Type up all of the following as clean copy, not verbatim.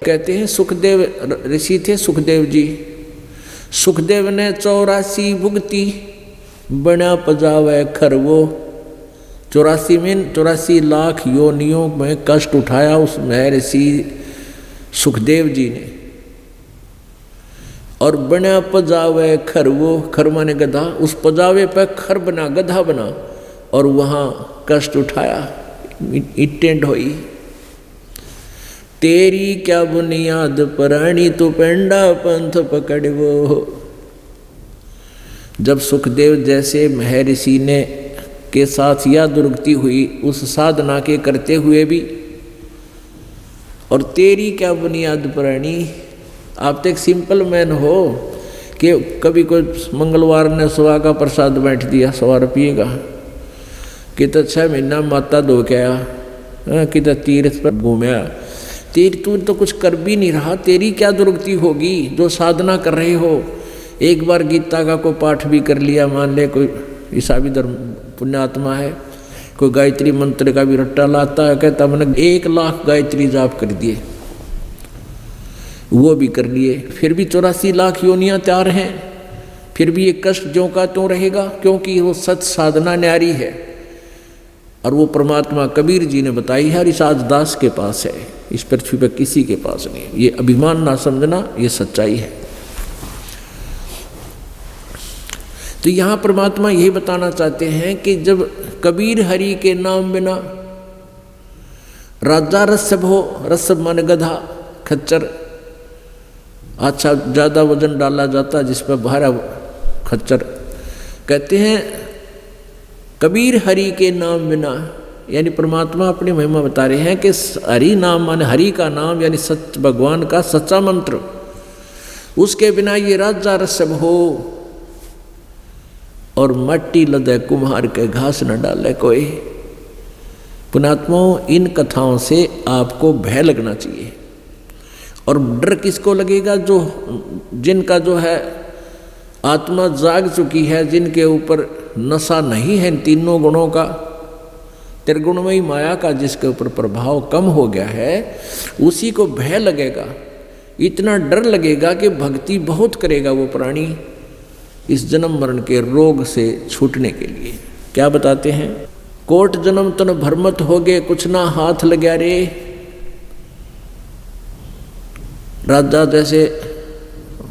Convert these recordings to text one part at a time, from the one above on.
कहते हैं सुखदेव ऋषि थे, सुखदेव जी। सुखदेव ने 84 भुगती बना पजावे खरवो। 84 लाख योनियों में कष्ट उठाया उस महर्षि सुखदेव जी ने। और बना पजावे खरवो, खर माने गधा, उस पजावे पर खर बना, गधा बना, और वहाँ कष्ट उठाया, इटें ढोई। तेरी क्या बुनियाद प्राणी तू पेंडा पंथ पकड़वो। जब सुखदेव जैसे महर्षि ने के साथ यह दुर्गति हुई उस साधना के करते हुए भी, और तेरी क्या बुनियाद प्राणी। आप तो एक सिंपल मैन हो कि कभी कोई मंगलवार ने 100 का प्रसाद बैठ दिया, 100 रुपये का, कि तो 6 महीना माता धो के आया, कि तो तीर्थ पर घूमया। तेरी तू तो कुछ कर भी नहीं रहा, तेरी क्या दुर्गति होगी जो साधना कर रहे हो। एक बार गीता का कोई पाठ भी कर लिया, मान ले कोई ईसाई धर्म पुण्यात्मा है, कोई गायत्री मंत्र का भी रट्टा लाता है, कहता मैंने 1 लाख गायत्री जाप कर दिए, वो भी कर लिए, फिर भी 84 लाख योनियाँ तैयार हैं, फिर भी ये कष्ट ज्यों का त्यों रहेगा, क्योंकि वो सच साधना न्यारी है। और वो परमात्मा कबीर जी ने बताई है, हरिसाज दास के पास है, इस पृथ्वी पर किसी के पास नहीं। ये अभिमान ना समझना, ये सच्चाई है। तो यहाँ परमात्मा यही बताना चाहते हैं कि जब कबीर हरि के नाम बिना राजा रसभ हो, रसभ माने गधा, खच्चर, अच्छा ज़्यादा वजन डाला जाता जिस पर भारा खच्चर, कहते हैं कबीर हरि के नाम बिना, यानी परमात्मा अपनी महिमा बता रहे हैं कि हरि नाम माने हरि का नाम, यानी सत्य भगवान का सच्चा मंत्र, उसके बिना ये राजा रसभ हो। और मट्टी लदे कुम्हार के घास न डाले कोई। पुणात्माओं, इन कथाओं से आपको भय लगना चाहिए। और डर किसको लगेगा? जो जिनका जो है आत्मा जाग चुकी है, जिनके ऊपर नशा नहीं है तीनों गुणों का, त्रिगुणमयी माया का जिसके ऊपर प्रभाव कम हो गया है, उसी को भय लगेगा। इतना डर लगेगा कि भक्ति बहुत करेगा वो प्राणी इस जन्म मरण के रोग से छूटने के लिए। क्या बताते हैं? कोट जन्म तन भरमत हो गए, कुछ ना हाथ लग्या रे। राजा जैसे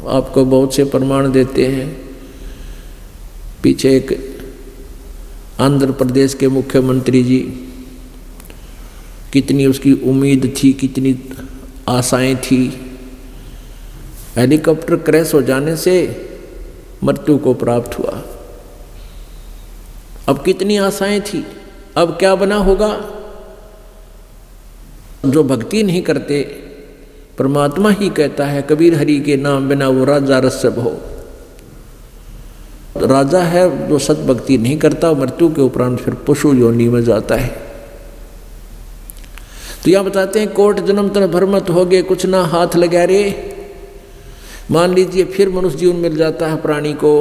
आपको बहुत से प्रमाण देते हैं। पीछे एक आंध्र प्रदेश के मुख्यमंत्री जी, कितनी उसकी उम्मीद थी, कितनी आशाएं थी, हेलीकॉप्टर क्रैश हो जाने से मृत्यु को प्राप्त हुआ। अब कितनी आशाएं थी, अब क्या बना होगा? जो भक्ति नहीं करते, परमात्मा ही कहता है कबीर हरि के नाम बिना वो राजा रसभ हो। राजा है जो सत भक्ति नहीं करता, मृत्यु के उपरांत फिर पशु योनि में जाता है। तो यहां बताते हैं कोट जन्म तन भरमत हो गए, कुछ ना हाथ लगा रे। मान लीजिए फिर मनुष्य जीवन मिल जाता है प्राणी को,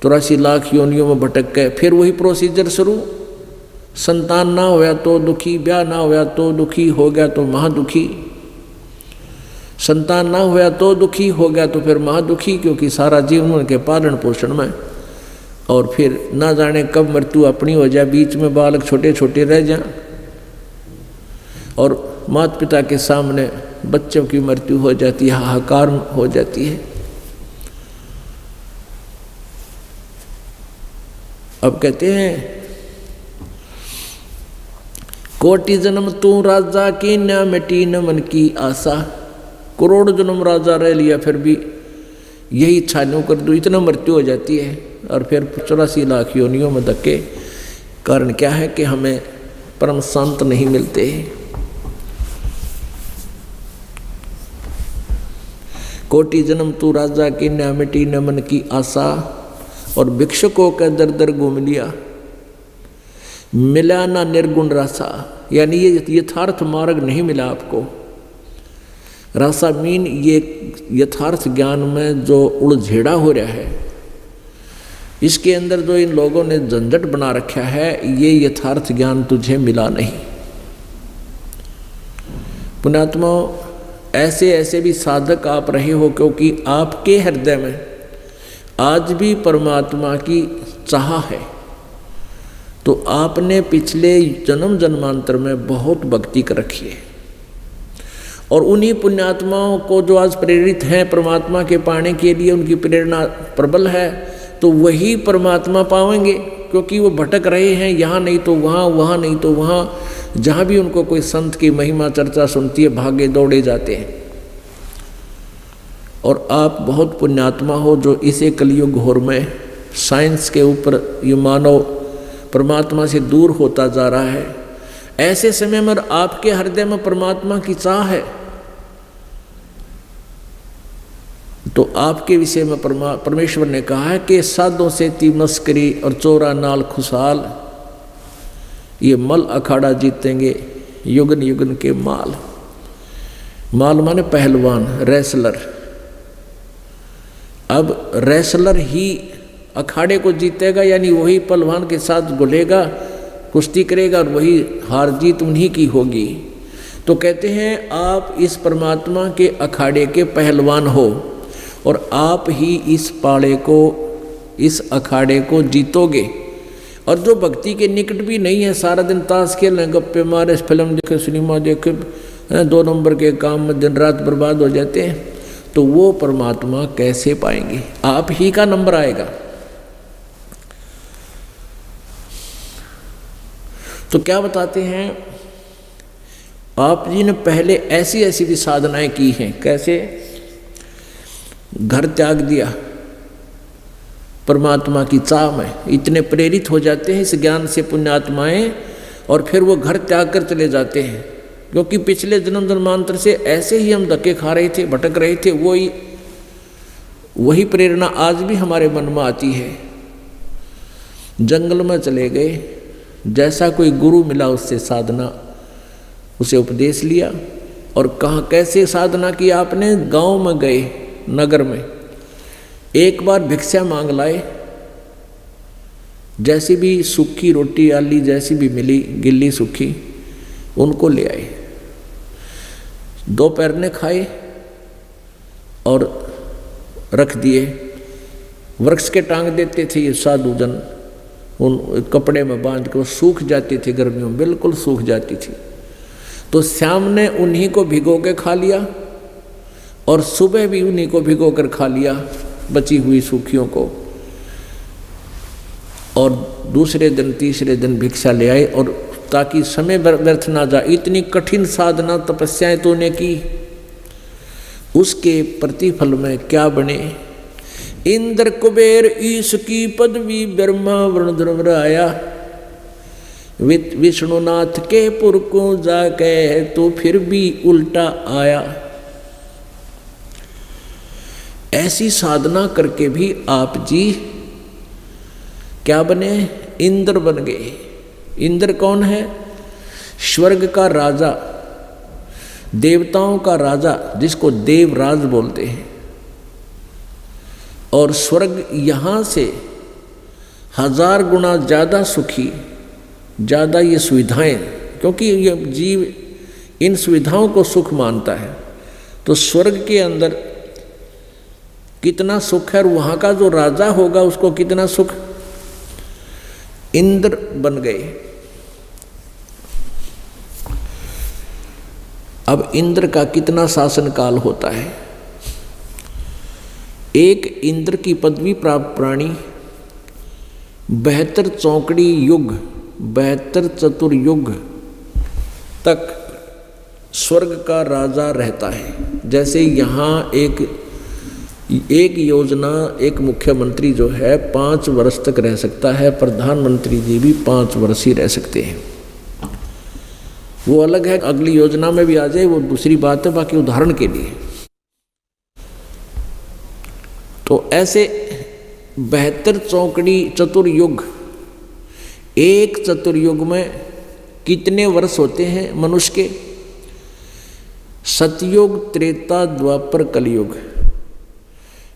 83 लाख योनियों में भटक गए, फिर वही प्रोसीजर शुरू। संतान ना होया तो दुखी, ब्याह ना होया तो दुखी, हो गया तो महादुखी। संतान ना होया तो दुखी, हो गया तो फिर महादुखी, क्योंकि सारा जीवन उनके पालन पोषण में। और फिर ना जाने कब मृत्यु अपनी हो जाए, बीच में बालक छोटे छोटे रह जाए और माता पिता के सामने बच्चों की मृत्यु हो जाती है, हाहाकार हो जाती है। अब कहते हैं कोटि जन्म तू राजा की न मिटी न मन की आशा। करोड़ जन्म राजा रह लिया, फिर भी यही इच्छा नहीं कर दूँ, इतना मृत्यु हो जाती है। और फिर 84 लाख योनियों में धक्के। कारण क्या है कि हमें परम शांत नहीं मिलते। कोटि जन्म तू राजा की न मिटी न मन की आशा। और भिक्षुकों का दर दर घूम लिया, मिला ना निर्गुण रासा। यानी ये यथार्थ मार्ग नहीं मिला आपको। रासा मीन ये यथार्थ ज्ञान में जो उलझेड़ा हो रहा है, इसके अंदर जो इन लोगों ने झंझट बना रखा है, ये यथार्थ ज्ञान तुझे मिला नहीं। पुण्यात्मा, ऐसे ऐसे भी साधक आप रहे हो, क्योंकि आपके हृदय में आज भी परमात्मा की चाह है। तो आपने पिछले जन्म जन्मांतर में बहुत भक्ति कर रखी है, और उन्हीं पुण्यात्माओं को जो आज प्रेरित हैं परमात्मा के पाने के लिए, उनकी प्रेरणा प्रबल है, तो वही परमात्मा पाएंगे, क्योंकि वो भटक रहे हैं, यहाँ नहीं तो वहाँ, वहाँ नहीं तो वहाँ। जहाँ भी उनको कोई संत की महिमा चर्चा सुनती है, भागे दौड़े जाते हैं। और आप बहुत पुण्यात्मा हो जो इसे कलयुग घोर में साइंस के ऊपर ये मानव परमात्मा से दूर होता जा रहा है। ऐसे समय में आपके हृदय में परमात्मा की चाह है, तो आपके विषय में परमेश्वर ने कहा है कि साधों से ती मस्करी और चोरा नाल खुशहाल, ये मल अखाड़ा जीतेंगे युगन युगन के माल। माल माने पहलवान, रेसलर। अब रेसलर ही अखाड़े को जीतेगा, यानी वही पहलवान के साथ घुलेगा, कुश्ती करेगा, और वही हार जीत उन्हीं की होगी। तो कहते हैं आप इस परमात्मा के अखाड़े के पहलवान हो, और आप ही इस पाड़े को, इस अखाड़े को जीतोगे। और जो भक्ति के निकट भी नहीं है, सारा दिन ताश खेल, गप्पे मारे, फिल्म देखे, सिनेमा देखे, 2 नंबर के काम में दिन रात बर्बाद हो जाते हैं, तो वो परमात्मा कैसे पाएंगे? आप ही का नंबर आएगा। तो क्या बताते हैं, आप जी ने पहले ऐसी ऐसी भी साधनाएं की हैं। कैसे? घर त्याग दिया, परमात्मा की चाह में इतने प्रेरित हो जाते हैं इस ज्ञान से पुण्यात्माएं, और फिर वो घर त्याग कर चले जाते हैं, क्योंकि पिछले जन्म जन्मांतर से ऐसे ही हम धक्के खा रहे थे, भटक रहे थे। वही प्रेरणा आज भी हमारे मन में आती है। जंगल में चले गए, जैसा कोई गुरु मिला उससे साधना, उसे उपदेश लिया, और कहाँ कैसे साधना की आपने? गांव में गए, नगर में एक बार भिक्षा मांग लाए, जैसी भी सूखी रोटी आली जैसी भी मिली, गिल्ली सूखी, उनको ले आए, दोपहर ने खाए और रख दिए। वृक्ष के टांग देते थे ये साधु जन, उन कपड़े में बांध के, वो सूख जाती थी गर्मियों में, बिल्कुल सूख जाती थी। तो श्याम ने उन्हीं को भिगो के खा लिया, और सुबह भी उन्हीं को भिगो कर खा लिया, बची हुई सूखियों को। और दूसरे दिन तीसरे दिन भिक्षा ले आए, और ताकि समय व्यर्थ ना जाए, इतनी कठिन साधना तपस्याएं तो ने की, उसके प्रतिफल में क्या बने? इंद्र कुबेर ईश की पदवी, ब्रह्मा वरुण ध्रुव आया, विष्णुनाथ के पुर को जाके तो फिर भी उल्टा आया। ऐसी साधना करके भी आप जी क्या बने? इंद्र बन गए। इंद्र कौन है? स्वर्ग का राजा, देवताओं का राजा, जिसको देवराज बोलते हैं। और स्वर्ग यहाँ से 1000 गुना ज़्यादा सुखी, ज़्यादा ये सुविधाएं, क्योंकि ये जीव इन सुविधाओं को सुख मानता है। तो स्वर्ग के अंदर कितना सुख है, और वहाँ का जो राजा होगा उसको कितना सुख। इंद्र बन गए। अब इंद्र का कितना शासन काल होता है? एक इंद्र की पदवी प्राप्त प्राणी 72 चौकड़ी युग, 72 चतुर्युग तक स्वर्ग का राजा रहता है। जैसे यहाँ एक योजना, एक मुख्यमंत्री जो है 5 वर्ष तक रह सकता है, प्रधानमंत्री जी भी 5 वर्ष ही रह सकते हैं। वो अलग है, अगली योजना में भी आ जाए वो दूसरी बात है, बाकी उदाहरण के लिए। तो ऐसे 72 चौकड़ी चतुर्युग, एक चतुर्युग में कितने वर्ष होते हैं मनुष्य के? सतयुग, त्रेता, द्वापर, कलयुग।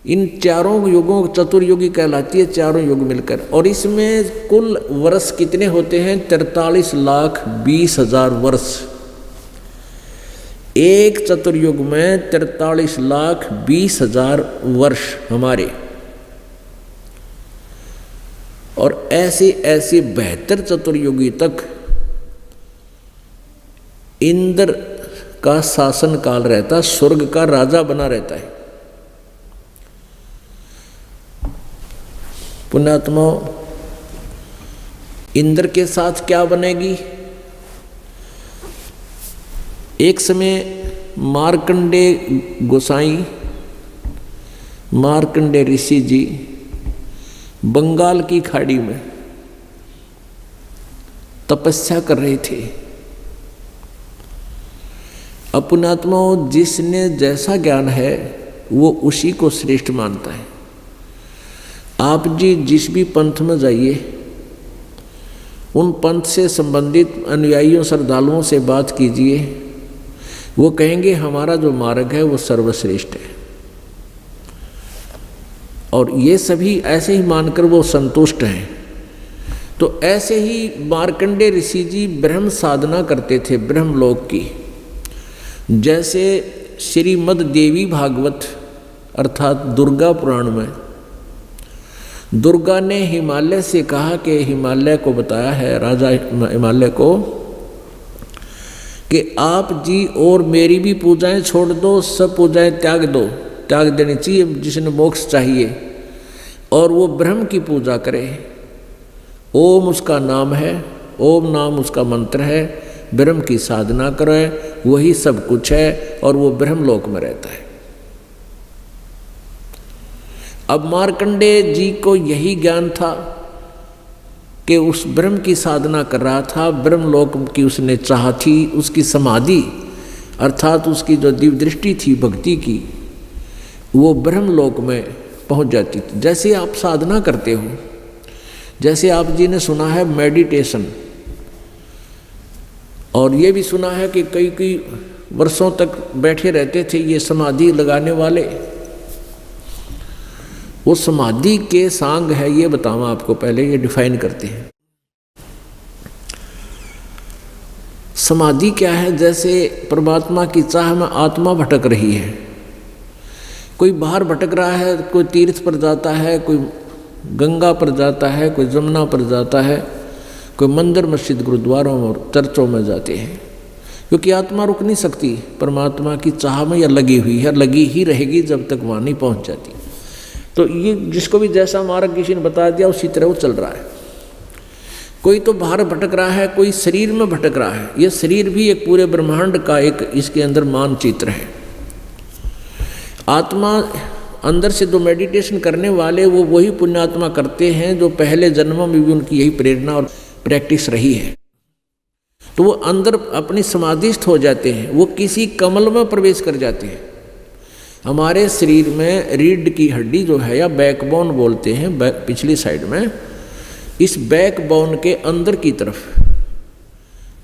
इन चारों युगों चतुर्युगी कहलाती है, चारों युग मिलकर। और इसमें कुल वर्ष कितने होते हैं? 43,20,000 वर्ष। एक चतुर्युग में 43,20,000 वर्ष हमारे, और ऐसे ऐसे 72 चतुर्युगी तक इंद्र का शासन काल रहता, स्वर्ग का राजा बना रहता है। पुण्यात्मा, इंद्र के साथ क्या बनेगी? एक समय मार्कंडे गोसाई, मार्कंडे ऋषि जी बंगाल की खाड़ी में तपस्या कर रहे थे। पुण्यात्माओं, जिसने जैसा ज्ञान है वो उसी को श्रेष्ठ मानता है। आप जी जिस भी पंथ में जाइए, उन पंथ से संबंधित अनुयायियों श्रद्धालुओं से बात कीजिए, वो कहेंगे हमारा जो मार्ग है वो सर्वश्रेष्ठ है। और ये सभी ऐसे ही मानकर वो संतुष्ट हैं। तो ऐसे ही मार्कंडे ऋषि जी ब्रह्म साधना करते थे, ब्रह्मलोक की। जैसे श्रीमद् देवी भागवत अर्थात दुर्गा पुराण में दुर्गा ने हिमालय से कहा कि हिमालय को बताया है, राजा हिमालय को, कि आप जी और मेरी भी पूजाएं छोड़ दो, सब पूजाएं त्याग दो, त्याग देनी चाहिए जिसने मोक्ष चाहिए, और वो ब्रह्म की पूजा करे। ओम उसका नाम है, ओम नाम उसका मंत्र है, ब्रह्म की साधना करे, वही सब कुछ है, और वो ब्रह्मलोक में रहता है। अब मार्कंडे जी को यही ज्ञान था कि उस ब्रह्म की साधना कर रहा था, ब्रह्मलोक की उसने चाह थी, उसकी समाधि अर्थात उसकी जो दिव्य दृष्टि थी भक्ति की, वो ब्रह्मलोक में पहुंच जाती थी। जैसे आप साधना करते हो, जैसे आप जी ने सुना है मेडिटेशन, और ये भी सुना है कि कई कई वर्षों तक बैठे रहते थे ये समाधि लगाने वाले। वो समाधि के सांग है, ये बताऊं आपको, पहले ये डिफाइन करते हैं। समाधि क्या है? जैसे परमात्मा की चाह में आत्मा भटक रही है, कोई बाहर भटक रहा है, कोई तीर्थ पर जाता है, कोई गंगा पर जाता है, कोई जमुना पर जाता है, कोई मंदिर मस्जिद गुरुद्वारों और चर्चों में जाते हैं, क्योंकि आत्मा रुक नहीं सकती परमात्मा की चाह में, या लगी हुई है, लगी ही रहेगी जब तक वहाँ नहीं पहुँच जाती। तो ये जिसको भी जैसा मार्ग किसी ने बता दिया उसी तरह वो चल रहा है। कोई तो बाहर भटक रहा है, कोई शरीर में भटक रहा है। ये शरीर भी एक पूरे ब्रह्मांड का एक इसके अंदर मानचित्र है। आत्मा अंदर से जो मेडिटेशन करने वाले वो वही पुण्यात्मा करते हैं जो पहले जन्मों में भी उनकी यही प्रेरणा और प्रैक्टिस रही है। तो वो अंदर अपनी समाधिस्थ हो जाते हैं, वो किसी कमल में प्रवेश कर जाते हैं। हमारे शरीर में रीढ़ की हड्डी जो है, या बैकबोन बोलते हैं, पिछली साइड में, इस बैकबोन के अंदर की तरफ,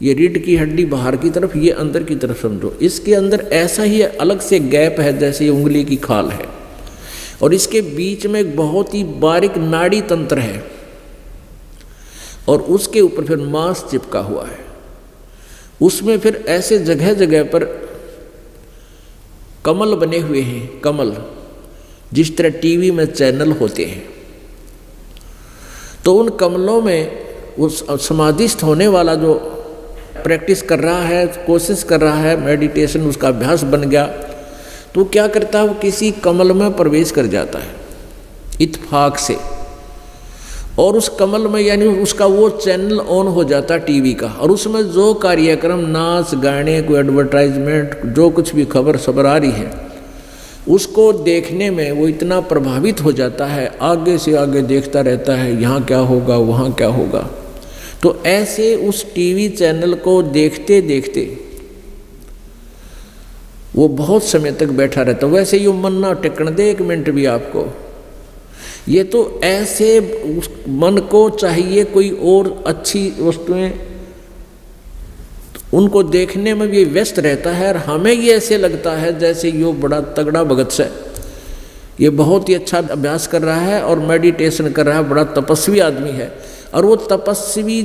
ये रीढ़ की हड्डी बाहर की तरफ, ये अंदर की तरफ समझो, इसके अंदर ऐसा ही अलग से गैप है जैसे ये उंगली की खाल है, और इसके बीच में एक बहुत ही बारीक नाड़ी तंत्र है, और उसके ऊपर फिर मांस चिपका हुआ है। उसमें फिर ऐसे जगह जगह पर कमल बने हुए हैं, कमल, जिस तरह टीवी में चैनल होते हैं। तो उन कमलों में उस समाधिस्थ होने वाला जो प्रैक्टिस कर रहा है, कोशिश कर रहा है, मेडिटेशन उसका अभ्यास बन गया, तो क्या करता है, वो किसी कमल में प्रवेश कर जाता है इत्तेफाक से, और उस कमल में यानी उसका वो चैनल ऑन हो जाता है टीवी का, और उसमें जो कार्यक्रम, नाच गाने, कोई एडवर्टाइजमेंट, जो कुछ भी खबर सबर आ रही है, उसको देखने में वो इतना प्रभावित हो जाता है, आगे से आगे देखता रहता है, यहाँ क्या होगा, वहाँ क्या होगा। तो ऐसे उस टीवी चैनल को देखते देखते वो बहुत समय तक बैठा रहता। वैसे ये मन ना टिकने दे एक मिनट भी आपको, ये तो ऐसे उस मन को चाहिए कोई और अच्छी वस्तुएं, उनको देखने में भी व्यस्त रहता है, और हमें ये ऐसे लगता है जैसे ये बड़ा तगड़ा भगत से, ये बहुत ही अच्छा अभ्यास कर रहा है और मेडिटेशन कर रहा है, बड़ा तपस्वी आदमी है, और वो तपस्वी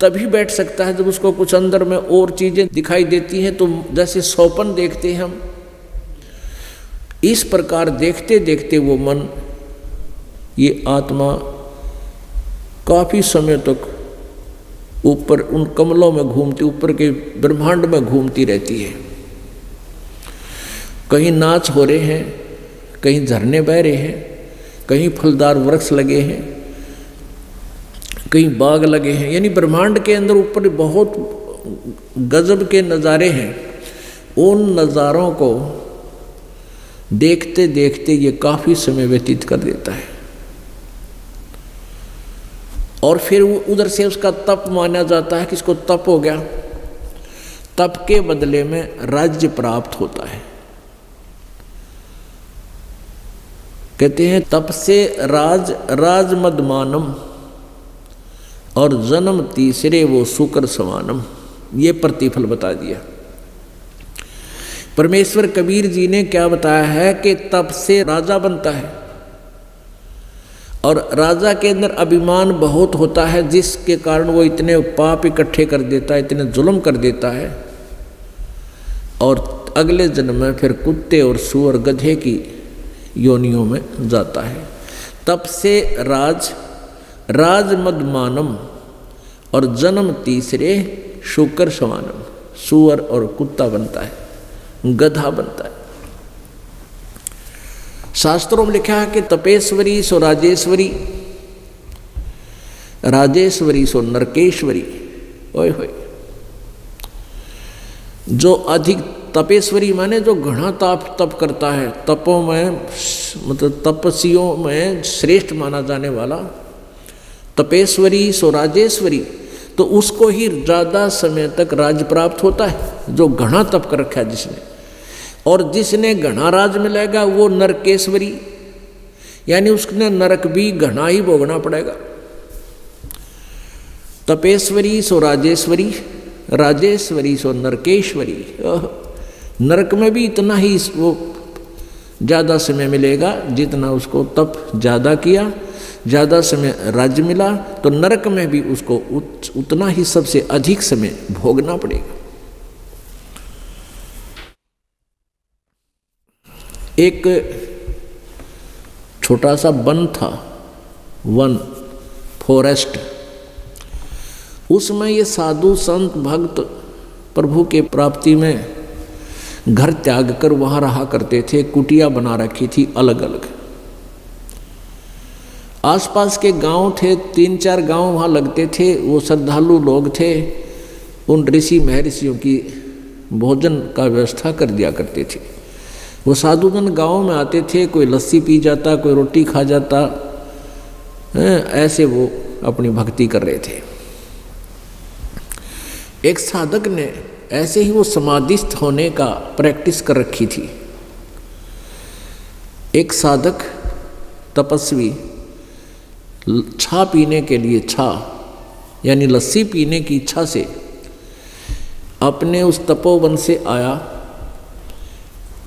तभी बैठ सकता है जब उसको कुछ अंदर में और चीजें दिखाई देती हैं। तो जैसे सौपन देखते हैं हम, इस प्रकार देखते देखते वो मन, ये आत्मा काफी समय तक ऊपर उन कमलों में घूमती, ऊपर के ब्रह्मांड में घूमती रहती है। कहीं नाच हो रहे हैं, कहीं झरने बह रहे हैं, कहीं फलदार वृक्ष लगे हैं, कहीं बाग लगे हैं, यानी ब्रह्मांड के अंदर ऊपर बहुत गजब के नज़ारे हैं। उन नज़ारों को देखते देखते ये काफ़ी समय व्यतीत कर देता है। और फिर उधर से उसका तप माना जाता है कि इसको तप हो गया, तप के बदले में राज्य प्राप्त होता है। कहते हैं तप से राज मदमानम और जन्म तीसरे वो शुक्र समानम, ये प्रतिफल बता दिया। परमेश्वर कबीर जी ने क्या बताया है कि तप से राजा बनता है, और राजा के अंदर अभिमान बहुत होता है, जिसके कारण वो इतने पाप इकट्ठे कर देता है, इतने जुल्म कर देता है, और अगले जन्म में फिर कुत्ते और सूअर गधे की योनियों में जाता है। तप से राज मदमानम और जन्म तीसरे शुक्र समानम, सूअर और कुत्ता बनता है, गधा बनता है। शास्त्रों में लिखा है कि तपेश्वरी सो राजेश्वरी, राजेश्वरी सो नरकेश्वरी। ओए होए, जो अधिक तपेश्वरी माने जो घना तप करता है, तपों में मतलब तपस्वियों में श्रेष्ठ माना जाने वाला, तपेश्वरी सो राजेश्वरी, तो उसको ही ज़्यादा समय तक राज प्राप्त होता है, जो घना तप कर रखा है जिसने। और जिसने घना राज मिलेगा वो नरकेश्वरी, यानी उसने नरक भी घना ही भोगना पड़ेगा। तपेश्वरी सो राजेश्वरी, राजेश्वरी सो नरकेश्वरी। नरक में भी इतना ही वो ज़्यादा समय मिलेगा जितना उसको तप ज़्यादा किया, ज़्यादा समय राज्य मिला, तो नरक में भी उसको उतना ही सबसे अधिक समय भोगना पड़ेगा। एक छोटा सा वन था, वन फॉरेस्ट, उसमें ये साधु संत भक्त प्रभु के प्राप्ति में घर त्याग कर वहाँ रहा करते थे। कुटिया बना रखी थी अलग अलग। आसपास के गांव थे, 3-4 गांव वहाँ लगते थे। वो श्रद्धालु लोग थे, उन ऋषि महर्षियों की भोजन का व्यवस्था कर दिया करते थे। वो साधुजन गांव में आते थे, कोई लस्सी पी जाता, कोई रोटी खा जाता, ऐसे वो अपनी भक्ति कर रहे थे। एक साधक ने ऐसे ही वो समाधिस्थ होने का प्रैक्टिस कर रखी थी। एक साधक तपस्वी छा पीने के लिए, छा यानी लस्सी पीने की इच्छा से अपने उस तपोवन से आया।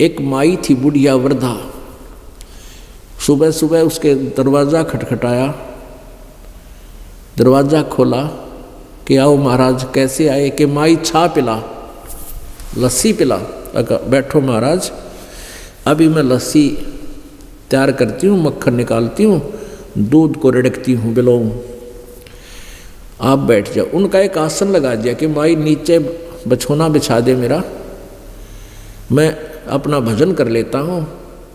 एक माई थी, बुढ़िया वृद्धा, सुबह सुबह उसके दरवाज़ा खटखटाया, दरवाज़ा खोला कि आओ महाराज। कैसे आए? कि माई छा पिला, लस्सी पिला। बैठो महाराज, अभी मैं लस्सी तैयार करती हूँ, मक्खन निकालती हूँ, दूध को रिड़कती हूँ, बिलोऊँ, आप बैठ जाओ। उनका एक आसन लगा दिया कि माई नीचे बिछोना बिछा दे मेरा, मैं अपना भजन कर लेता हूँ,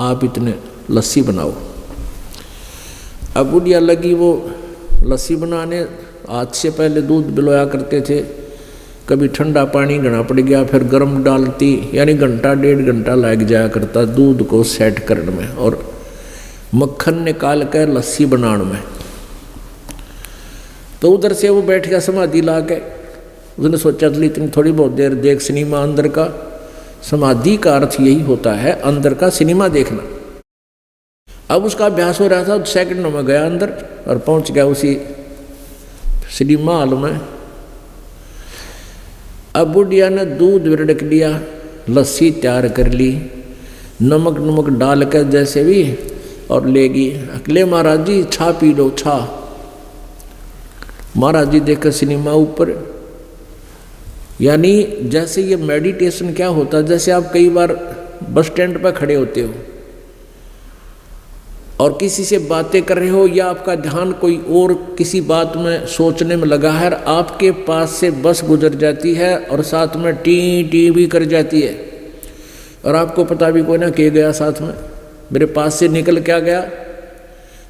आप इतने लस्सी बनाओ। अब बुढ़िया लगी वो लस्सी बनाने। आज से पहले दूध बिलोया करते थे, कभी ठंडा पानी घना पड़ गया, फिर गर्म डालती, यानी घंटा 1.5 घंटा लग जाया करता दूध को सेट करने में और मक्खन निकाल कर लस्सी बनाने में। तो उधर से वो बैठ गया समाधि ला के। उसने सोचा चली इतनी थोड़ी बहुत देर देख सिनेमा अंदर का। समाधि का अर्थ यही होता है, अंदर का सिनेमा देखना। अब उसका अभ्यास हो रहा था, सेकंडों में गया अंदर और पहुंच गया उसी सिनेमा हॉल में। अब बुढ़िया ने दूध रिड़क लिया, लस्सी तैयार कर ली, नमक डाल कर जैसे भी, और लेगी। अगले महाराज जी छा पी लो, छा। महाराज जी देखा सिनेमा ऊपर। यानी जैसे ये मेडिटेशन क्या होता है, जैसे आप कई बार बस स्टैंड पर खड़े होते हो और किसी से बातें कर रहे हो, या आपका ध्यान कोई और किसी बात में सोचने में लगा है, आपके पास से बस गुजर जाती है और साथ में टी टी भी कर जाती है, और आपको पता भी कोई ना के गया साथ में, मेरे पास से निकल क्या गया।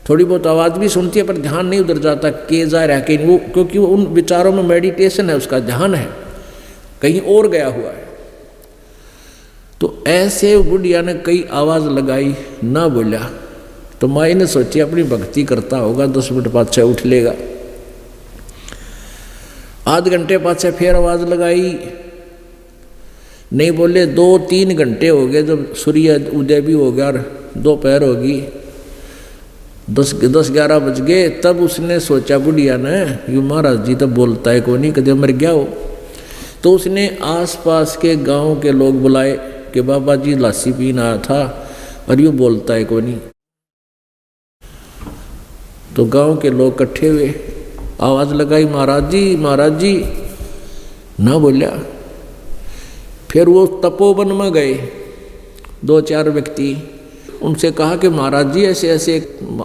थोड़ी बहुत आवाज़ भी सुनती है पर ध्यान नहीं उधर जाता के जा रहा है कहीं, वो क्योंकि उन विचारों में मेडिटेशन है, उसका ध्यान है कहीं और गया हुआ है। तो ऐसे बुढ़िया ने कई आवाज़ लगाई, ना बोला। तो माई ने सोची अपनी भक्ति करता होगा, 10 मिनट पाछे उठ लेगा। आध घंटे पाछे फिर आवाज़ लगाई, नहीं बोले। 2-3 घंटे हो गए, जब सूर्य उदय भी हो गया और दोपहर होगी, 10-11 बज गए। तब उसने सोचा बुढ़िया ने, यू महाराज जी तो बोलता है को नहीं, कदे मर गया हो। तो उसने आसपास के गांव के लोग बुलाए कि बाबा जी लस्सी पीने आया था और यूँ बोलता है को नहीं। तो गांव के लोग इकट्ठे हुए, आवाज़ लगाई, महाराज जी महाराज जी, ना बोलिया। फिर वो तपोवन में गए 2-4 व्यक्ति, उनसे कहा कि महाराज जी ऐसे ऐसे